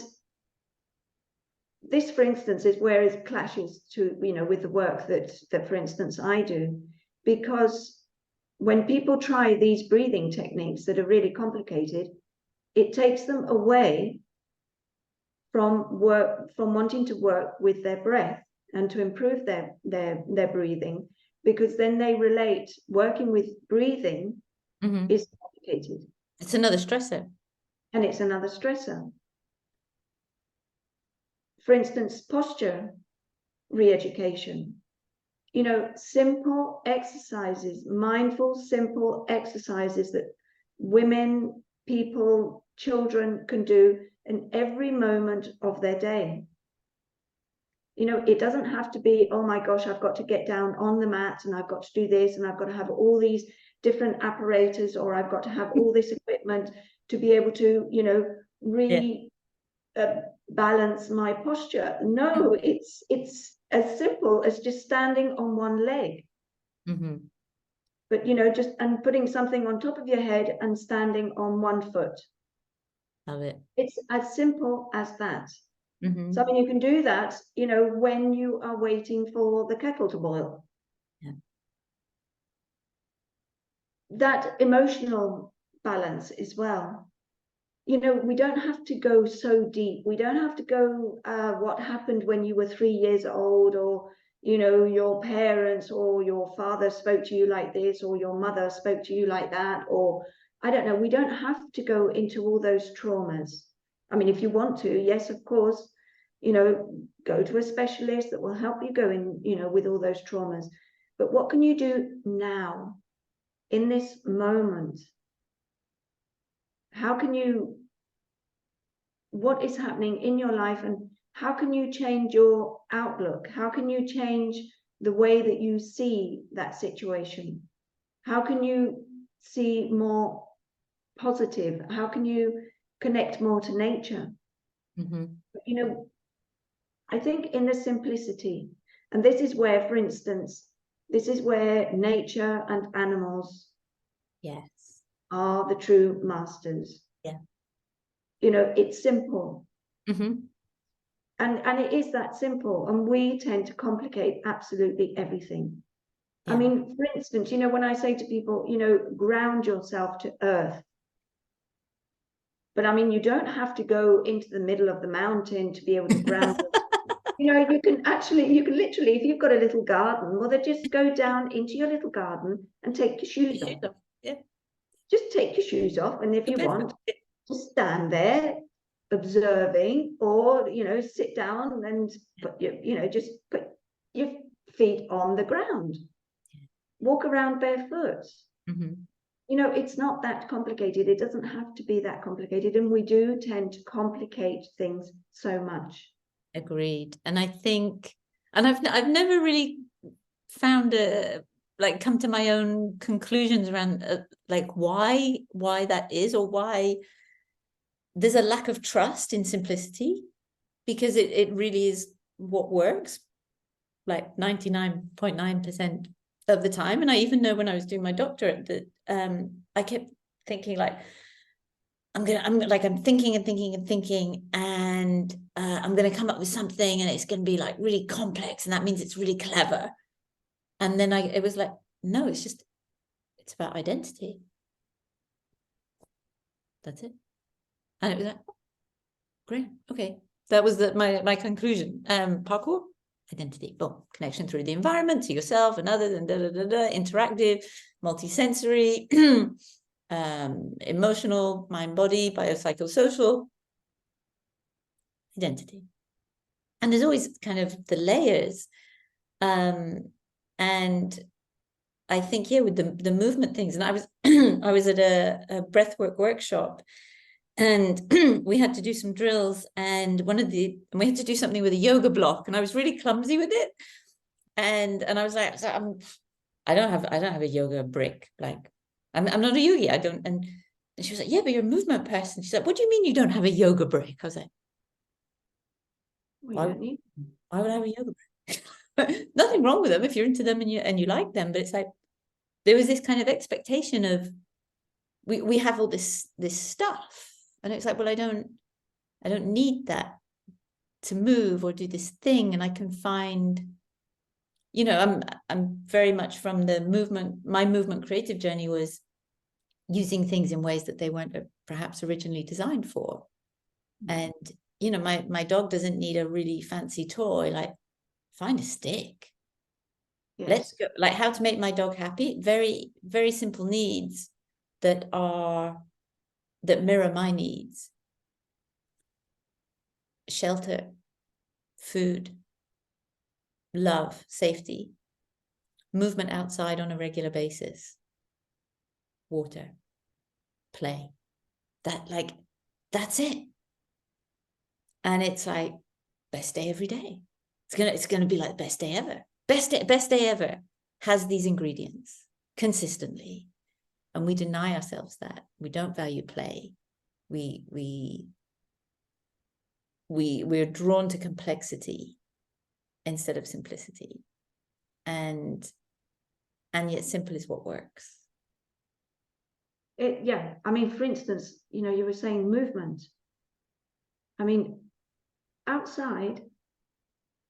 this, for instance, is where it clashes to, with the work that, for instance, I do, because when people try these breathing techniques that are really complicated, it takes them away from wanting to work with their breath and to improve their breathing, because then they relate working with breathing, mm-hmm. is complicated. It's another stressor. and it's another stressor. For instance, posture re-education. Simple exercises, mindful, simple exercises that women, people, children can do in every moment of their day. It doesn't have to be, oh my gosh, I've got to get down on the mat and I've got to do this and I've got to have all these different apparatus, or I've got to have all this equipment to be able to, balance my posture. No, it's as simple as just standing on one leg. Mm-hmm. But just and putting something on top of your head and standing on one foot. Love it. It's as simple as that. Mm-hmm. So I mean, you can do that, when you are waiting for the kettle to boil. Yeah. That emotional balance as well. We don't have to go so deep. We don't have to go what happened when you were 3 years old, or your parents or your father spoke to you like this, or your mother spoke to you like that, or I don't know. We don't have to go into all those traumas. I mean, if you want to, yes, of course, go to a specialist that will help you go in, with all those traumas. But what can you do now, in this moment? What is happening in your life, and how can you change your outlook? How can you change the way that you see that situation? How can you see more positive? How can you connect more to nature? Mm-hmm. I think in the simplicity, and this is where, for instance, this is where nature and animals, yes, are the true masters. Yeah. It's simple. Mm-hmm. And it is that simple, and we tend to complicate absolutely everything. Yeah. I mean, for instance, when I say to people, ground yourself to earth, but I mean, you don't have to go into the middle of the mountain to be able to ground you can literally, if you've got a little garden, well, then just go down into your little garden and take your shoes off. Yeah. Just take your shoes off, and if you want, just stand there observing, or sit down and put just put your feet on the ground. Walk around barefoot. Mm-hmm. It's not that complicated. It doesn't have to be that complicated, and we do tend to complicate things so much. Agreed. And I think, and I've never really found come to my own conclusions around why that is, or why there's a lack of trust in simplicity, because it really is what works like 99.9% of the time. And I even know when I was doing my doctorate that I kept thinking like, I'm thinking and thinking and thinking, and I'm going to come up with something, and it's going to be like really complex, and that means it's really clever. And then it was like, no, it's about identity. That's it. And it was like, oh, great, okay. That was my conclusion. Parkour, identity, boom, connection through the environment to yourself and others, and interactive, multisensory, emotional, mind, body, biopsychosocial, identity. And there's always kind of the layers. And I think, with the movement things, and I was at a breathwork workshop, and we had to do some drills, and we had to do something with a yoga block, and I was really clumsy with it. And I was like, I don't have a yoga brick. Like, I'm not a yogi. I don't. And she was like, yeah, but you're a movement person. She's like, what do you mean you don't have a yoga brick? I was like, why would I have a yoga brick? Nothing wrong with them if you're into them and you like them, but it's like there was this kind of expectation of we have all this stuff, and it's like, well, I don't need that to move or do this thing, and I can find, I'm very much from the movement. My movement creative journey was using things in ways that they weren't perhaps originally designed for. And my dog doesn't need a really fancy toy. Like, find a stick. Yes. Let's go. Like, how to make my dog happy. Very, very simple needs that are that mirror my needs: shelter, food, love, safety, movement outside on a regular basis, water, play. That's it. And it's like, best day every day. It's gonna be like best day ever. Best day ever has these ingredients consistently. And we deny ourselves that. We don't value play. We're drawn to complexity instead of simplicity. And yet simple is what works. I mean, for instance, you were saying movement. I mean, outside,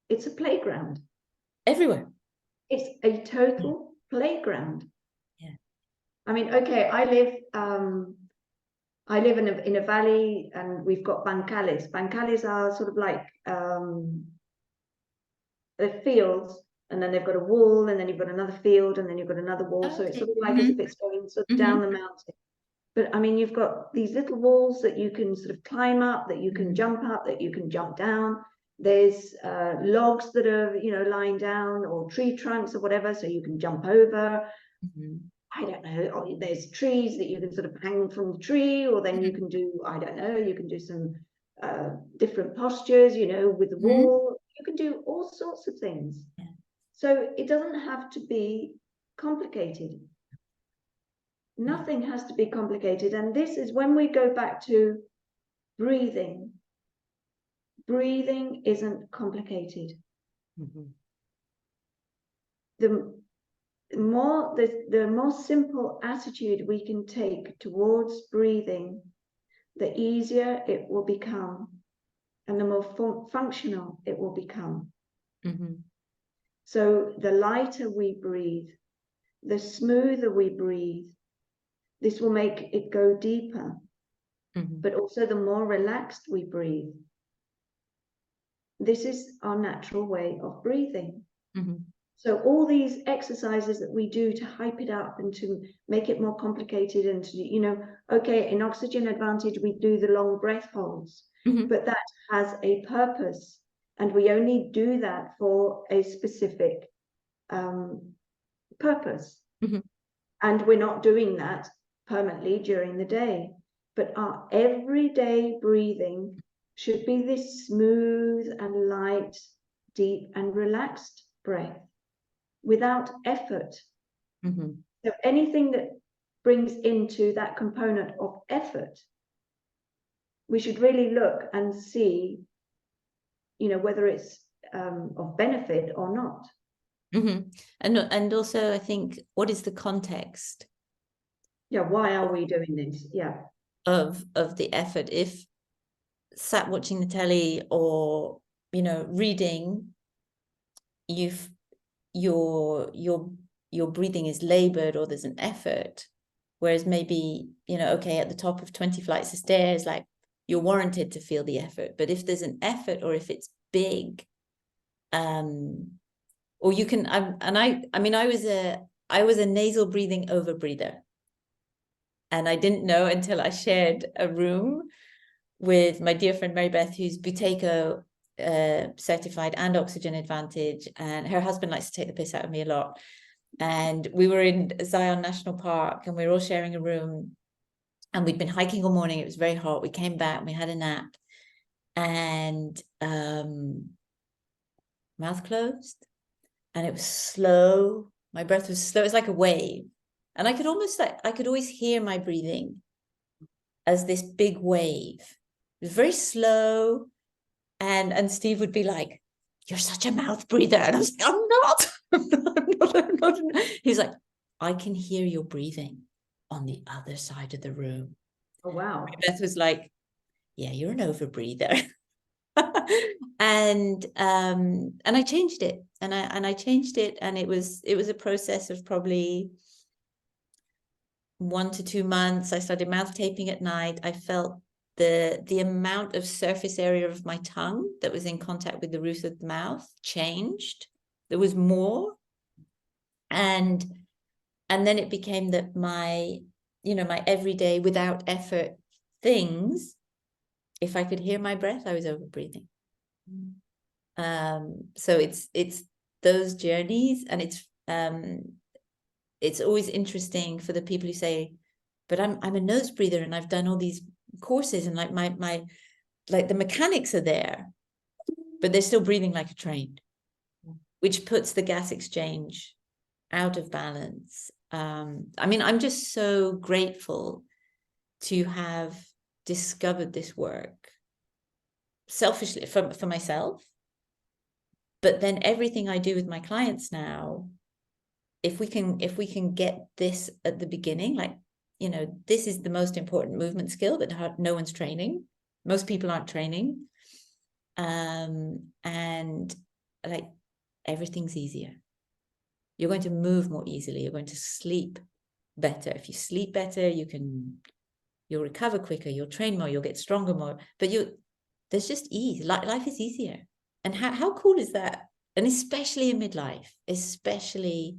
it's a playground. Everywhere. It's a total playground. Yeah. I mean, okay, I live in a valley, and we've got bancales. Bancales are sort of like the fields, and then they've got a wall, and then you've got another field, and then you've got another wall. Okay. So it's sort of like as if it's going sort of down the mountain. But I mean, you've got these little walls that you can sort of climb up, that you can jump up, that you can jump down. There's logs that are, lying down, or tree trunks or whatever, so you can jump over. I don't know. There's trees that you can sort of hang from the tree, or then you can do, I don't know, you can do some different postures, with the wall. You can do all sorts of things. Yeah. So it doesn't have to be complicated. Nothing has to be complicated. And this is when we go back to breathing. Breathing isn't complicated. The more simple attitude we can take towards breathing, the easier it will become, and the more functional it will become. So the lighter we breathe, the smoother we breathe, this will make it go deeper. But also the more relaxed we breathe, this is our natural way of breathing. So all these exercises that we do to hype it up and to make it more complicated, and to, okay, in Oxygen Advantage, we do the long breath holds, but that has a purpose. And we only do that for a specific purpose. And we're not doing that permanently during the day. But our everyday breathing should be this smooth and light, deep and relaxed breath without effort. So anything that brings into that component of effort, we should really look and see, whether it's of benefit or not. And also, I think, what is the context? Yeah, why are we doing this? Yeah. Of the effort. If sat watching the telly or reading, your breathing is labored, or there's an effort, whereas maybe okay, at the top of 20 flights of stairs, like, you're warranted to feel the effort. But if there's an effort, or if it's big, or you can, I was a nasal breathing overbreather. And I didn't know until I shared a room with my dear friend Mary Beth, who's Buteyko certified and Oxygen Advantage. And her husband likes to take the piss out of me a lot. And we were in Zion National Park, and we were all sharing a room. And we'd been hiking all morning. It was very hot. We came back, we had a nap. And mouth closed. And it was slow. My breath was slow. It was like a wave. And I could always hear my breathing as this big wave. It was very slow. And Steve would be like, "You're such a mouth breather." And I was like, I'm not. He's like, "I can hear your breathing on the other side of the room." Oh, wow. Beth was like, "Yeah, you're an overbreather." And I changed it. And I changed it. And it was a process of probably 1 to 2 months. I started mouth taping at night. I felt the amount of surface area of my tongue that was in contact with the roof of the mouth changed. There was more. And then it became that my everyday, without effort, things, if I could hear my breath, I was over breathing. So it's those journeys, and it's always interesting for the people who say, but I'm a nose breather and I've done all these courses and like my like the mechanics are there, but they're still breathing like a train, which puts the gas exchange out of balance. I mean, I'm just so grateful to have discovered this work selfishly for myself, but then everything I do with my clients now, if we can get this at the beginning, like, you know, this is the most important movement skill that no one's training. Most people aren't training. And like, everything's easier. You're going to move more easily. You're going to sleep better. If you sleep better, you'll recover quicker. You'll train more. You'll get stronger more. But there's just ease. Life is easier. And how cool is that? And especially in midlife, especially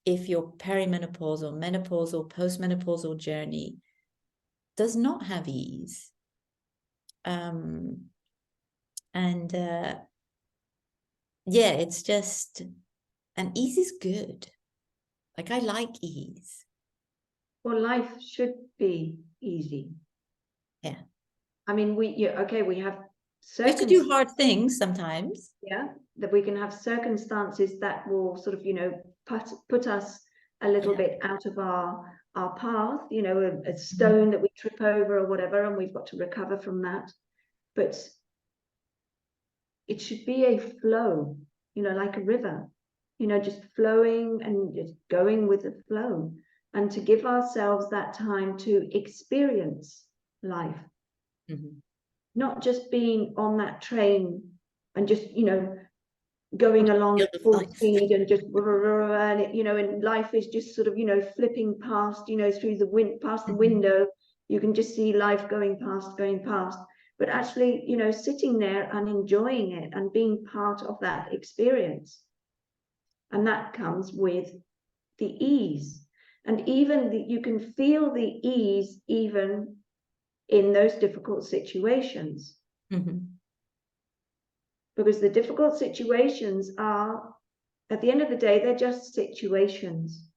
if your perimenopausal, menopausal, postmenopausal journey does not have ease. Yeah, it's just, and ease is good. Like, I like ease. Well, life should be easy. Yeah. I mean, we have We have to do hard things sometimes. Yeah, that we can have circumstances that will sort of, put us a little bit out of our path, a stone that we trip over or whatever, and we've got to recover from that. But it should be a flow, like a river, just flowing and just going with the flow, and to give ourselves that time to experience life. Not just being on that train and just, going along at full speed and just, and life is just sort of, flipping past, through the wind, past the window. You can just see life going past. But actually, sitting there and enjoying it and being part of that experience. And that comes with the ease. And even you can feel the ease even in those difficult situations. Because the difficult situations are, at the end of the day, they're just situations.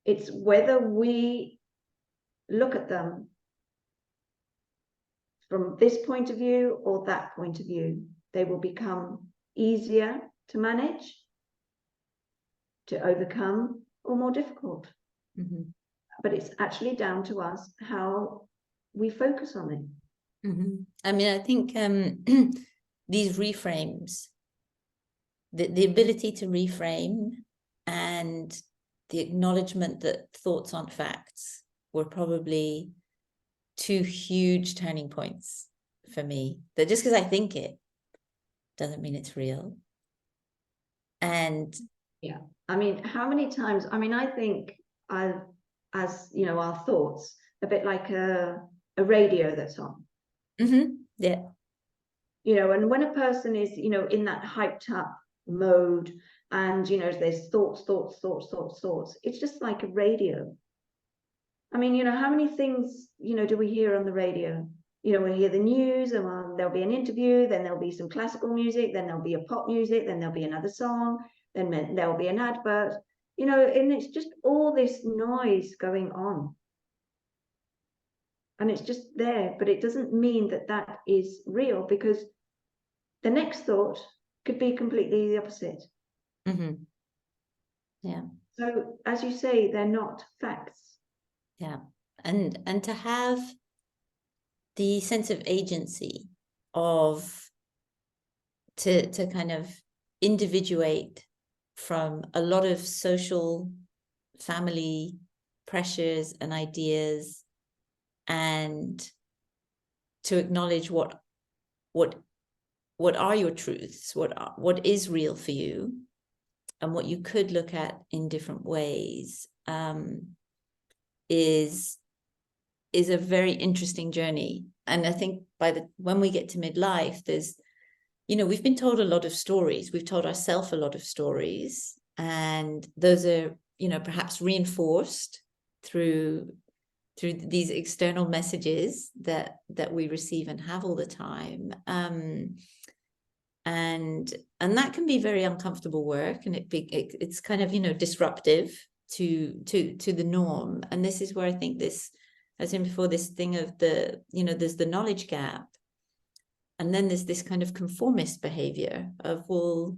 It's whether we look at them from this point of view or that point of view. They will become easier to manage, to overcome, or more difficult. But it's actually down to us how we focus on it. I mean, I think these reframes, the ability to reframe and the acknowledgement that thoughts aren't facts were probably two huge turning points for me. That just because I think it doesn't mean it's real. And yeah, I mean, how many times, I think as our thoughts, a bit like a radio that's on. Yeah. And when a person is, in that hyped up mode, and, there's thoughts, it's just like a radio. I mean, how many things, do we hear on the radio? We hear the news, and there'll be an interview, then there'll be some classical music, then there'll be a pop music, then there'll be another song, then there'll be an advert, and it's just all this noise going on. And it's just there, but it doesn't mean that that is real, because the next thought could be completely the opposite. Yeah. So, as you say, they're not facts. Yeah. And to have the sense of agency to kind of individuate from a lot of social, family pressures and ideas, and to acknowledge what are your truths, what is real for you, and what you could look at in different ways, is a very interesting journey. And I think when we get to midlife, there's, we've been told a lot of stories. We've told ourselves a lot of stories, and those are, perhaps reinforced through through these external messages that we receive and have all the time. And that can be very uncomfortable work, and it's kind of, disruptive to the norm. And this is where I think this, as in before, this thing of the, there's the knowledge gap, and then there's this kind of conformist behavior of, well,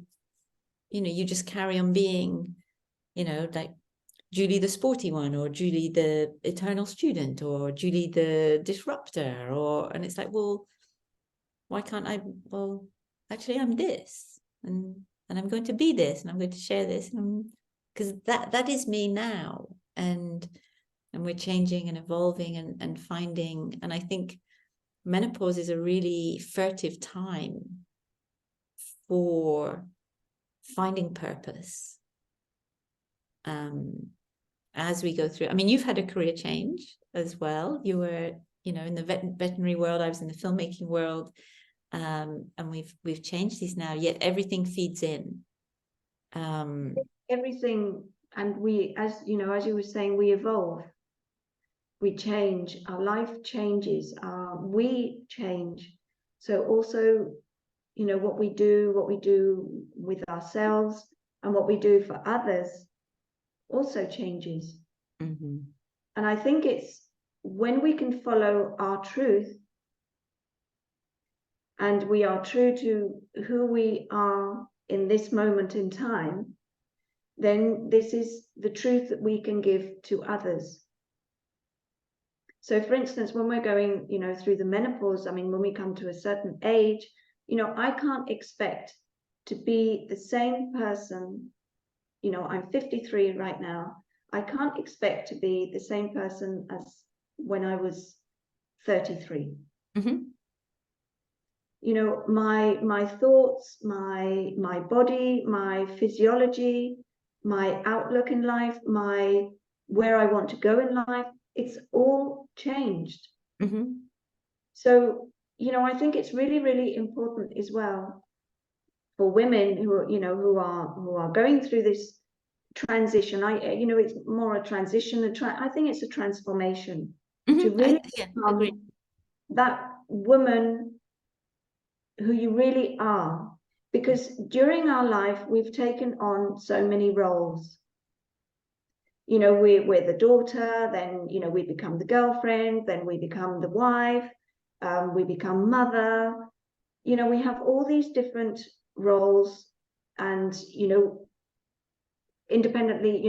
you just carry on being, like Julie the sporty one, or Julie the eternal student, or Julie the disruptor, and it's like, well, why can't I? Well, actually, I'm this, and I'm going to be this, and I'm going to share this, because that is me now, and we're changing and evolving and finding. And I think menopause is a really furtive time for finding purpose. As we go through, I mean, you've had a career change as well. You were, in the veterinary world. I was in the filmmaking world, and we've changed these now. Yet everything feeds in. Everything, and we, as you were saying, we evolve, we change. Our life changes. We change. So also, what we do with ourselves and what we do for others also changes. Mm-hmm. And I think it's when we can follow our truth, and we are true to who we are in this moment in time, then this is the truth that we can give to others. So for instance, when we're going, through the menopause, I mean, when we come to a certain age, I can't expect to be the same person. I'm 53 right now. I can't expect to be the same person as when I was 33. Mm-hmm. My thoughts, my body, my physiology, my outlook in life, where I want to go in life, it's all changed. Mm-hmm. So, I think it's really, really important as well for women who are going through this transition. It's more a transition. I think it's a transformation, Mm-hmm. to really agree. become that woman who you really are. Because during our life, we've taken on so many roles. We're the daughter, then, we become the girlfriend, then we become the wife, we become mother. We have all these different roles, and, independently,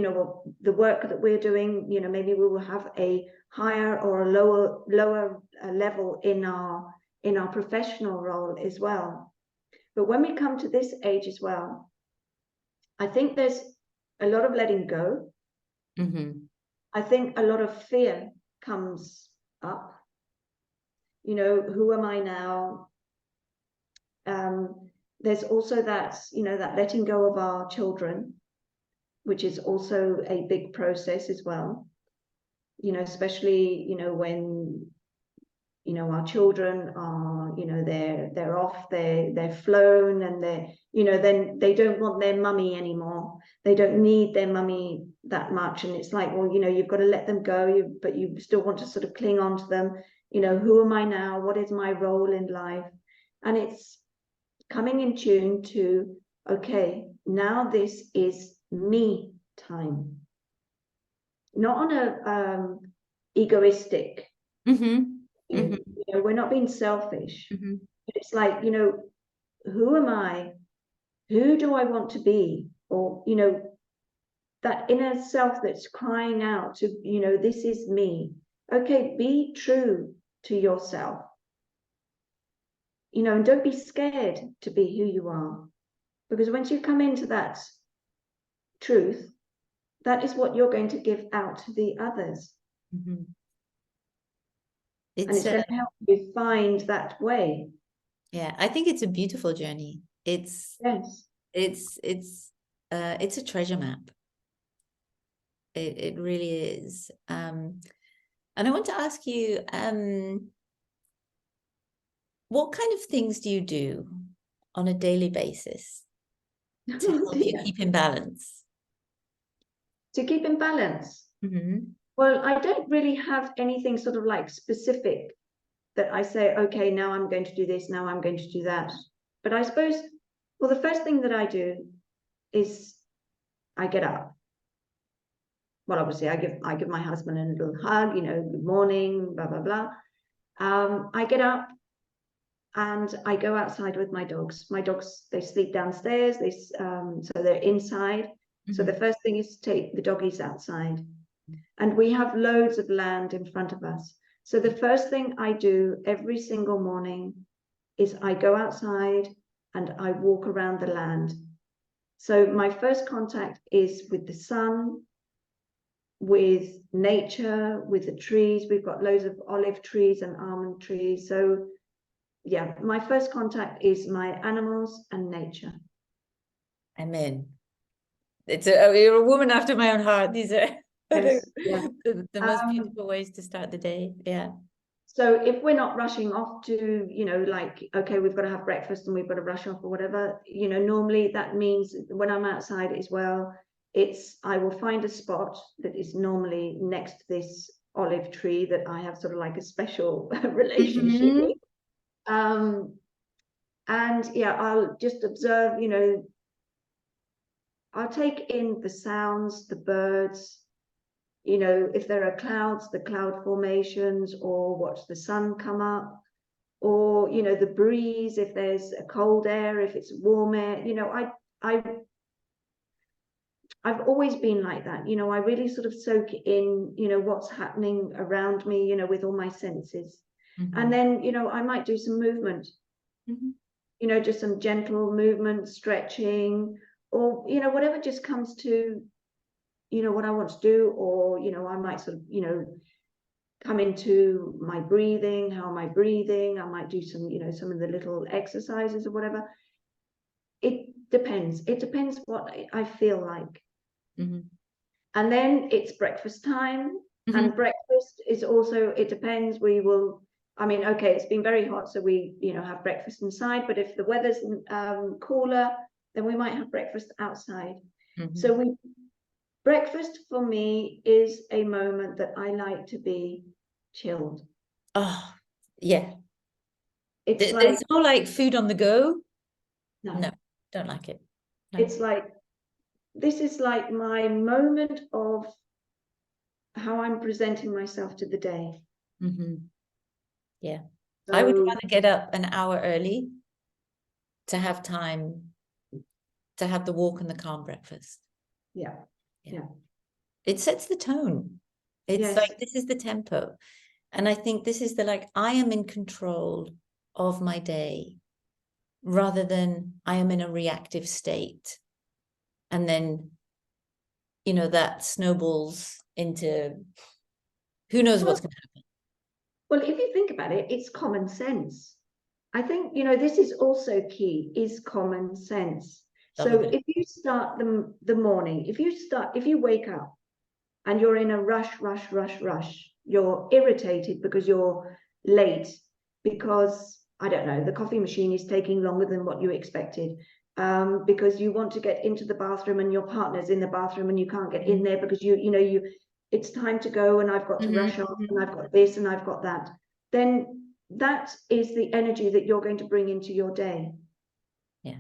the work that we're doing, maybe we will have a higher or a lower level in our professional role as well. But when we come to this age as well, I think there's a lot of letting go. Mm-hmm. I think a lot of fear comes up. Who am I now? There's also that letting go of our children, which is also a big process as well. Especially, when, our children are, they're off, they're flown, and then they don't want their mummy anymore. They don't need their mummy that much. And it's like, well, you've got to let them go, but you still want to sort of cling on to them. Who am I now? What is my role in life? And it's coming in tune to, okay, now this is me time. Not on a egoistic. Mm-hmm. Mm-hmm. We're not being selfish. Mm-hmm. It's like, who am I? Who do I want to be? Or, that inner self that's crying out to, this is me. Okay, be true to yourself. And don't be scared to be who you are. Because once you come into that truth, that is what you're going to give out to the others. Mm-hmm. And it's going to help you find that way. Yeah, I think it's a beautiful journey. It's a treasure map. It really is. And I want to ask you, what kind of things do you do on a daily basis to help you keep in balance? To keep in balance? Mm-hmm. Well, I don't really have anything sort of like specific that I say, okay, now I'm going to do this, now I'm going to do that. But I suppose, well, the first thing that I do is I get up. Well, obviously, I give my husband a little hug, good morning, blah, blah, blah. I get up and I go outside with my dogs. My dogs, they sleep downstairs, so they're inside. Mm-hmm. So the first thing is to take the doggies outside. And we have loads of land in front of us. So the first thing I do every single morning is I go outside and I walk around the land. So my first contact is with the sun, with nature, with the trees. We've got loads of olive trees and almond trees. So yeah, my first contact is my animals and nature. I'm in. You're a woman after my own heart. These are yes, the most beautiful ways to start the day. Yeah. So if we're not rushing off to, like, okay, we've got to have breakfast and we've got to rush off or whatever, normally that means when I'm outside as well, I will find a spot that is normally next to this olive tree that I have sort of like a special relationship with. And yeah, I'll just observe, I'll take in the sounds, the birds, if there are clouds, the cloud formations, or watch the sun come up, or, the breeze, if there's a cold air, if it's warm air, I've always been like that. I really sort of soak in, what's happening around me, with all my senses. Mm-hmm. And then, I might do some movement, mm-hmm. Just some gentle movement, stretching, or, whatever just comes to, what I want to do, or, I might sort of, come into my breathing. How am I breathing? I might do some, some of the little exercises or whatever. It depends. It depends what I feel like. Mm-hmm. And then it's breakfast time. Mm-hmm. And breakfast is also, it depends. Okay, it's been very hot, so we, have breakfast inside. But if the weather's cooler, then we might have breakfast outside. Mm-hmm. So breakfast for me is a moment that I like to be chilled. Oh, yeah. It's not like food on the go. No, don't like it. No. It's like, this is like my moment of how I'm presenting myself to the day. Mm-hmm. Yeah. So, I would rather get up an hour early to have time to have the walk and the calm breakfast. Yeah. It sets the tone. It's like, this is the tempo. And I think this is I am in control of my day rather than I am in a reactive state. And then, that snowballs into who knows what's going to happen. Well, if you think about it, it's common sense. I think, this is also key, is common sense. So if you start the morning, if you wake up and you're in a rush, you're irritated because you're late, because, I don't know, the coffee machine is taking longer than what you expected, because you want to get into the bathroom and your partner's in the bathroom and you can't get in there because it's time to go and I've got to rush off and I've got this and I've got that, then that is the energy that you're going to bring into your day. Yeah.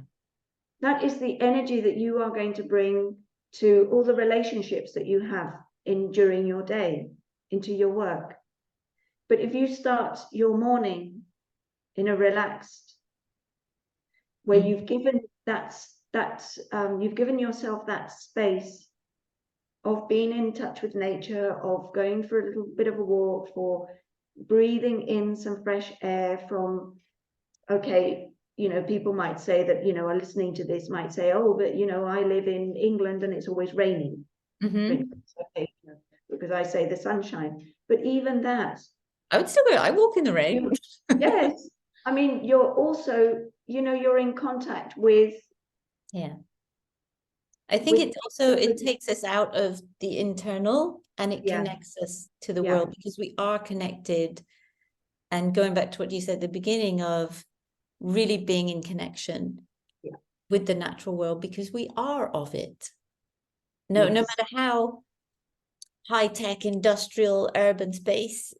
That is the energy that you are going to bring to all the relationships that you have during your day, into your work. But if you start your morning in a relaxed, where you've given you've given yourself that space of being in touch with nature, of going for a little bit of a walk, for breathing in some fresh air from, okay, people might say that, are listening to this might say, oh, but, I live in England and it's always raining. Mm-hmm. Okay, because I say the sunshine. But even that, I would still go, I walk in the rain. Yes. I mean, you're also, you're in contact with. Yeah. I think it takes us out of the internal and it connects us to the world, because we are connected. And going back to what you said at the beginning of really being in connection with the natural world, because we are of it. No matter high-tech industrial urban space,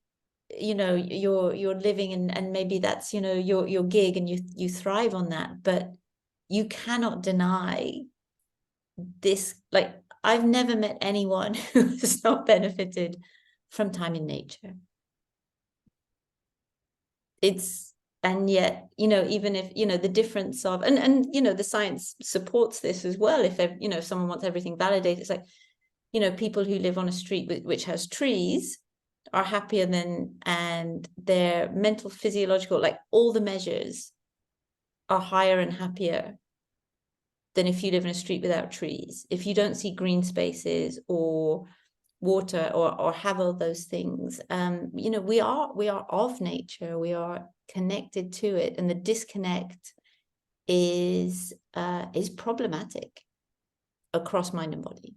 you know, you're living in, and maybe that's, you know, your gig, and you thrive on that. But you cannot deny this. Like, I've never met anyone who has not benefited from time in nature. And yet, you know, even if, you know, the difference of, and you know, the science supports this as well. If you know, if someone wants everything validated, it's like, you know, people who live on a street which has trees are happier than, and their mental, physiological, like all the measures are higher and happier than if you live in a street without trees. If you don't see green spaces or water or have all those things, you know, we are of nature, we are connected to it, and the disconnect is problematic across mind and body.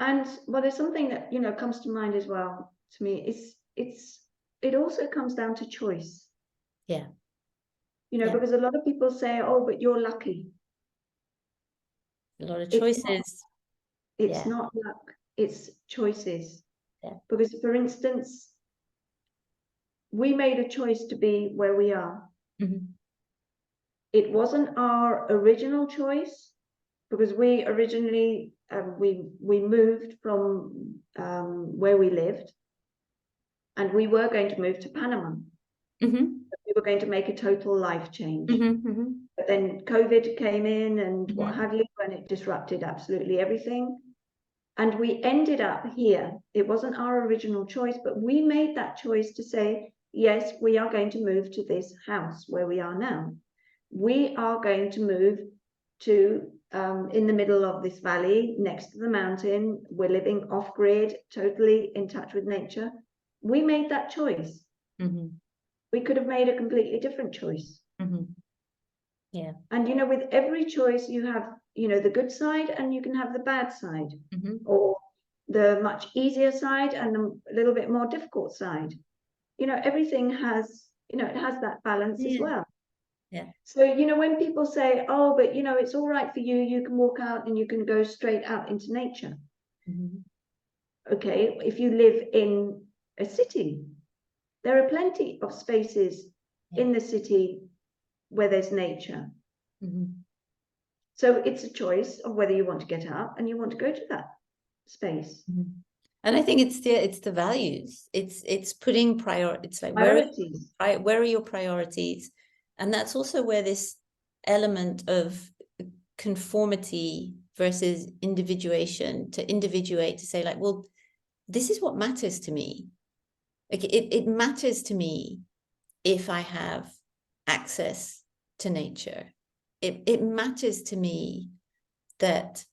And well, there's something that, you know, comes to mind as well to me. It also comes down to choice. Yeah. You know, because a lot of people say, oh, but you're lucky. A lot of choices. It's not luck, it's choices. Yeah. Because, for instance, we made a choice to be where we are. Mm-hmm. It wasn't our original choice, because we originally we moved from where we lived, and we were going to move to Panama. Mm-hmm. We were going to make a total life change. Mm-hmm. Mm-hmm. But then COVID came in and Mm-hmm. what have you, and it disrupted absolutely everything. And we ended up here. It wasn't our original choice, but we made that choice to say, yes, we are going to move to this house where we are now. We are going to move to in the middle of this valley, next to the mountain. We're living off-grid, totally in touch with nature. We made that choice. Mm-hmm. We could have made a completely different choice. Mm-hmm. Yeah. And, you know, with every choice, you have, you know, the good side, and you can have the bad side, Mm-hmm. or the much easier side and the little bit more difficult side. You know, everything has, you know, it has that balance as well. Yeah. So, you know, when people say, oh, but, you know, it's all right for you, you can walk out and you can go straight out into nature. Mm-hmm. Okay, if you live in a city, there are plenty of spaces in the city where there's nature. Mm-hmm. So it's a choice of whether you want to get up and you want to go to that space. Mm-hmm. And I think it's the values. It's putting it's like priorities. Where are your priorities? And that's also where this element of conformity versus individuation, to individuate, to say like, well, this is what matters to me. Like it matters to me if I have access to nature. It matters to me that,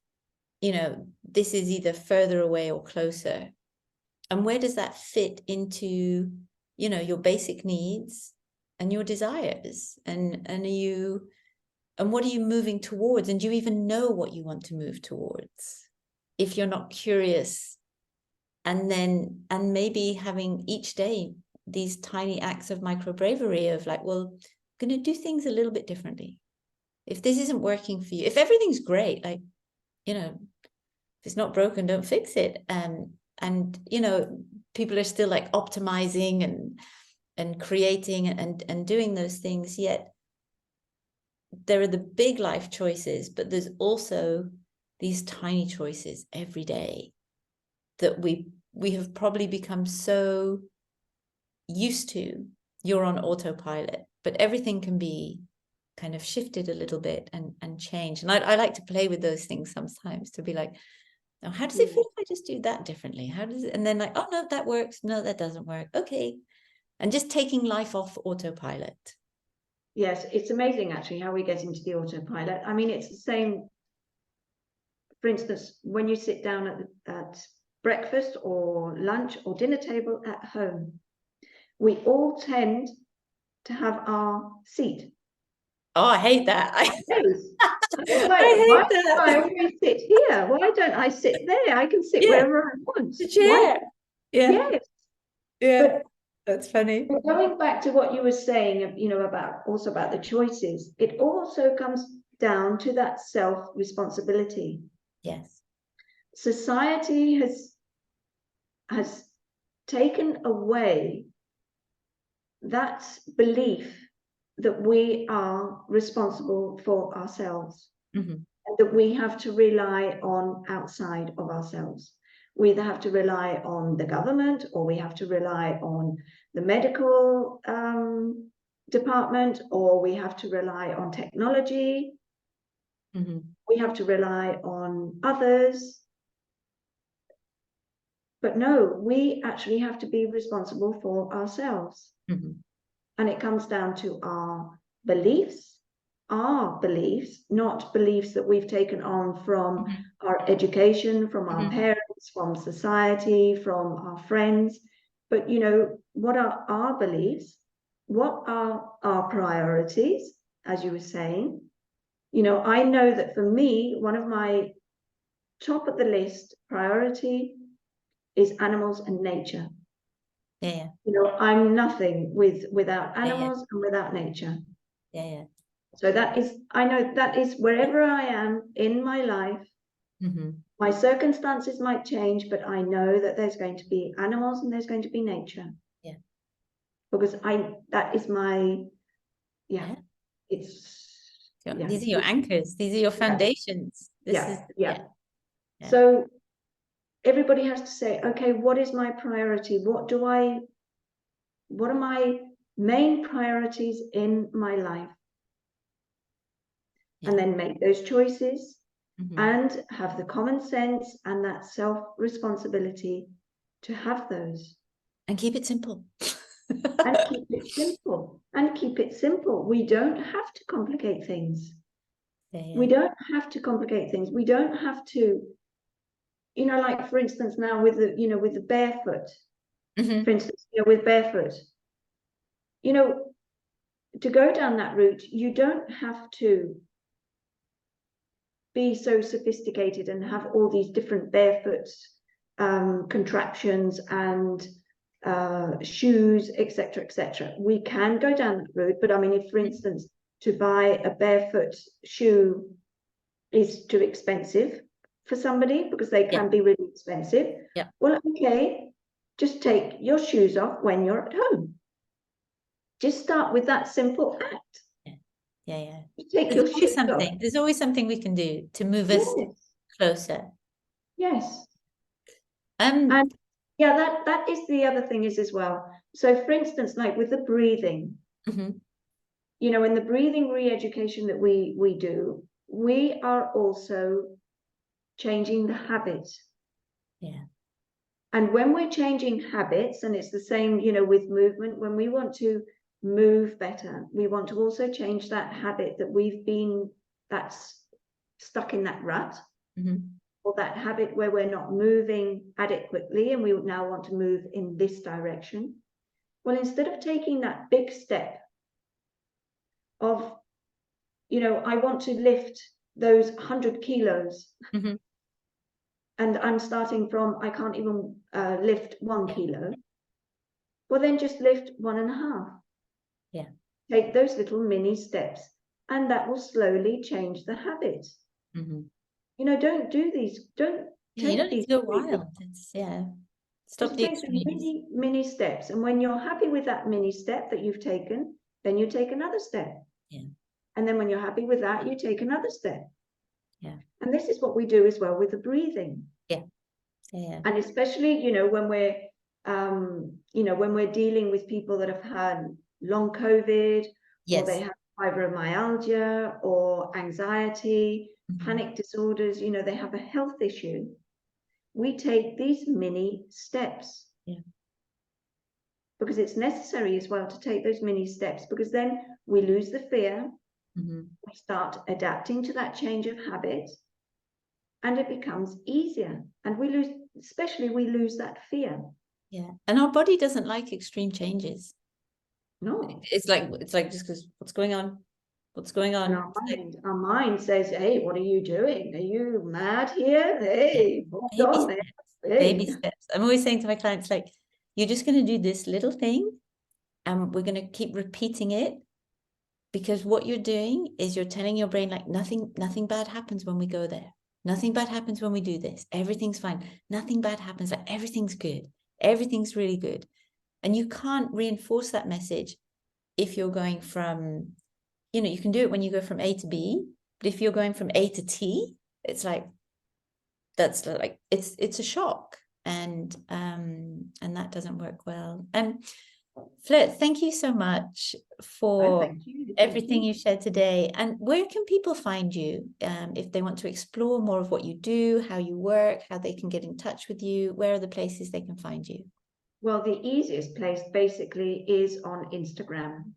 you know, this is either further away or closer. And where does that fit into, you know, your basic needs and your desires? And what are you moving towards? And do you even know what you want to move towards if you're not curious? And maybe having each day these tiny acts of micro bravery of like, well, I'm going to do things a little bit differently. If this isn't working for you, if everything's great, like, you know, if it's not broken, don't fix it. And you know, people are still like optimizing and creating and doing those things, yet there are the big life choices, but there's also these tiny choices every day that we have probably become so used to. You're on autopilot, but everything can be kind of shifted a little bit and changed. And I like to play with those things sometimes, to be like, oh, how does it feel if I just do that differently? How does it? And then like, oh no, that works. No, that doesn't work. Okay. And just taking life off autopilot. Yes, it's amazing actually how we get into the autopilot. I mean, it's the same. For instance, when you sit down at breakfast or lunch or dinner table at home, we all tend to have our seat. Oh, I hate that. I It's like, I why hate do that. I always sit here? Why don't I sit there? I can sit wherever I want. The chair. Yes. Yeah. That's funny. But going back to what you were saying, you know, about the choices, it also comes down to that self-responsibility. Yes. Society has has taken away that belief that we are responsible for ourselves, and that we have to rely on outside of ourselves. We either have to rely on the government, or we have to rely on the medical department, or we have to rely on technology. We have to rely on others. But no, we actually have to be responsible for ourselves. And it comes down to our beliefs, not beliefs that we've taken on from our education, from our parents, from society, from our friends. But, you know, what are our beliefs? What are our priorities, as you were saying? You know, I know that for me, one of my top of the list priority is animals and nature. You know, I'm nothing without animals and without nature. So that is, I know that is wherever I am in my life. My circumstances might change, but I know that there's going to be animals and there's going to be nature. Because that is my, it's. These are your anchors. These are your foundations. So everybody has to say, okay, what is my priority? What are my main priorities in my life? And then make those choices and have the common sense and that self-responsibility to have those. And keep it simple. And keep it simple. We don't have to complicate things. We don't have to complicate things. We don't have to, you know, like for instance, now with the barefoot, for instance, with barefoot, to go down that route, you don't have to be so sophisticated and have all these different barefoot contraptions and shoes, etc. We can go down that route, but I mean, if for instance to buy a barefoot shoe is too expensive for somebody, because they can be really expensive, well, okay, just take your shoes off when you're at home. Just start with that simple act. There's always something we can do to move us closer. And that is the other thing is as well. So for instance, like with the breathing, you know, in the breathing re-education that we do, we are also changing the habits. And when we're changing habits, and it's the same, you know, with movement, when we want to move better, we want to also change that habit that that's stuck in that rut, or that habit where we're not moving adequately and we now want to move in this direction. Well, instead of taking that big step of, you know, I want to lift those 100 kilos, and I'm starting from, I can't even lift 1 kilo. Well, then just lift 1.5. Take those little mini steps, and that will slowly change the habit. You know, don't do these. Don't need to go wild. Stop the mini steps, and when you're happy with that mini step that you've taken, then you take another step. And then when you're happy with that, you take another step. And this is what we do as well with the breathing. And especially, you know, when we're when we're dealing with people that have had long COVID, or they have fibromyalgia or anxiety, panic disorders, you know, they have a health issue. We take these mini steps. Because it's necessary as well to take those mini steps, because then we lose the fear. We start adapting to that change of habit, and it becomes easier. And we lose that fear. And our body doesn't like extreme changes. No, it's like just because what's going on? Our mind says, hey, what are you doing? Are you mad here? Hey, baby steps. I'm always saying to my clients, like, you're just going to do this little thing, and we're going to keep repeating it, because what you're doing is you're telling your brain, like, nothing bad happens when we go there. Nothing bad happens when we do this. Everything's fine. Nothing bad happens. Like everything's good. Everything's really good. And you can't reinforce that message if you're going from, you can do it when you go from A to B, but if you're going from A to T, it's like, that's like, it's a shock. And that doesn't work well. Fleur, thank you so much for everything you shared today. And where can people find you if they want to explore more of what you do, how you work, how they can get in touch with you? Where are the places they can find you? Well, the easiest place basically is on Instagram.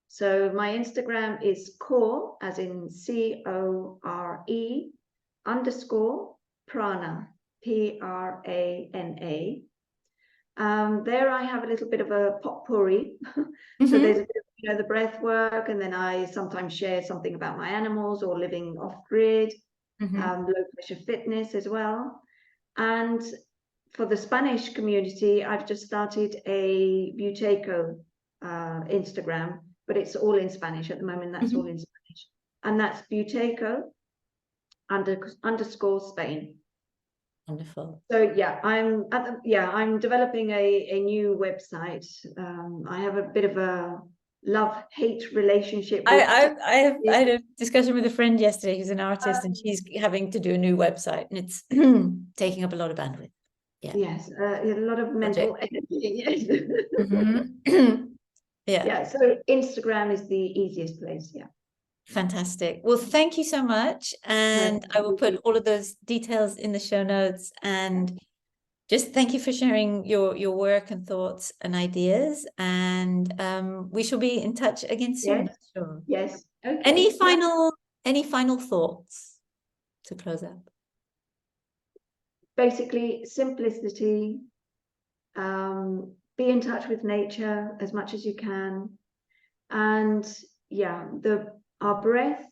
So my Instagram is core, as in CORE _prana, PRANA. There I have a little bit of a potpourri. So there's a bit of, the breath work, and then I sometimes share something about my animals or living off grid, low pressure fitness as well. And for the Spanish community, I've just started a Buteco Instagram, but it's all in Spanish at the moment. That's all in Spanish, and that's Buteco _ Spain. Wonderful. So yeah, I'm developing a new website. I have a bit of a love-hate relationship with I had a discussion with a friend yesterday who's an artist, and she's having to do a new website, and it's taking up a lot of bandwidth. Yes, a lot of mental energy. Yes. So Instagram is the easiest place. Fantastic. Well, thank you so much. And I will put all of those details in the show notes. And just thank you for sharing your work and thoughts and ideas. And we shall be in touch again soon. Sure. Yes. Okay. Any final thoughts to close up? Basically, simplicity. Be in touch with nature as much as you can. And our breath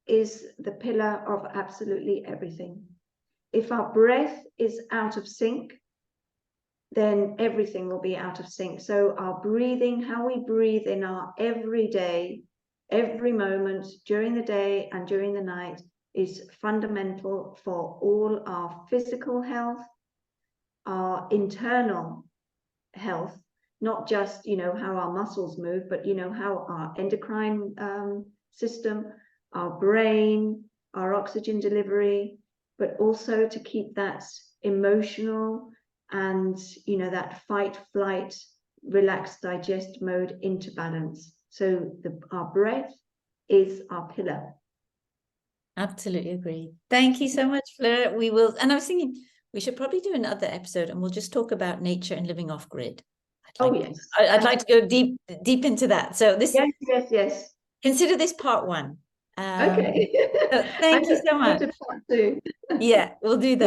is the pillar of absolutely everything. If our breath is out of sync, then everything will be out of sync. So our breathing, how we breathe in our everyday, every moment during the day and during the night, is fundamental for all our physical health, our internal health, not just how our muscles move, but how our endocrine system, our brain, our oxygen delivery, but also to keep that emotional and that fight, flight, relax, digest mode into balance. So our breath is our pillar. Absolutely agree. Thank you so much, Fleur. We will, and I was thinking we should probably do another episode, and we'll just talk about nature and living off grid. I'd like to go deep into that. So this, yes. Consider this part one. Okay. So thank you so much. Yeah, we'll do that.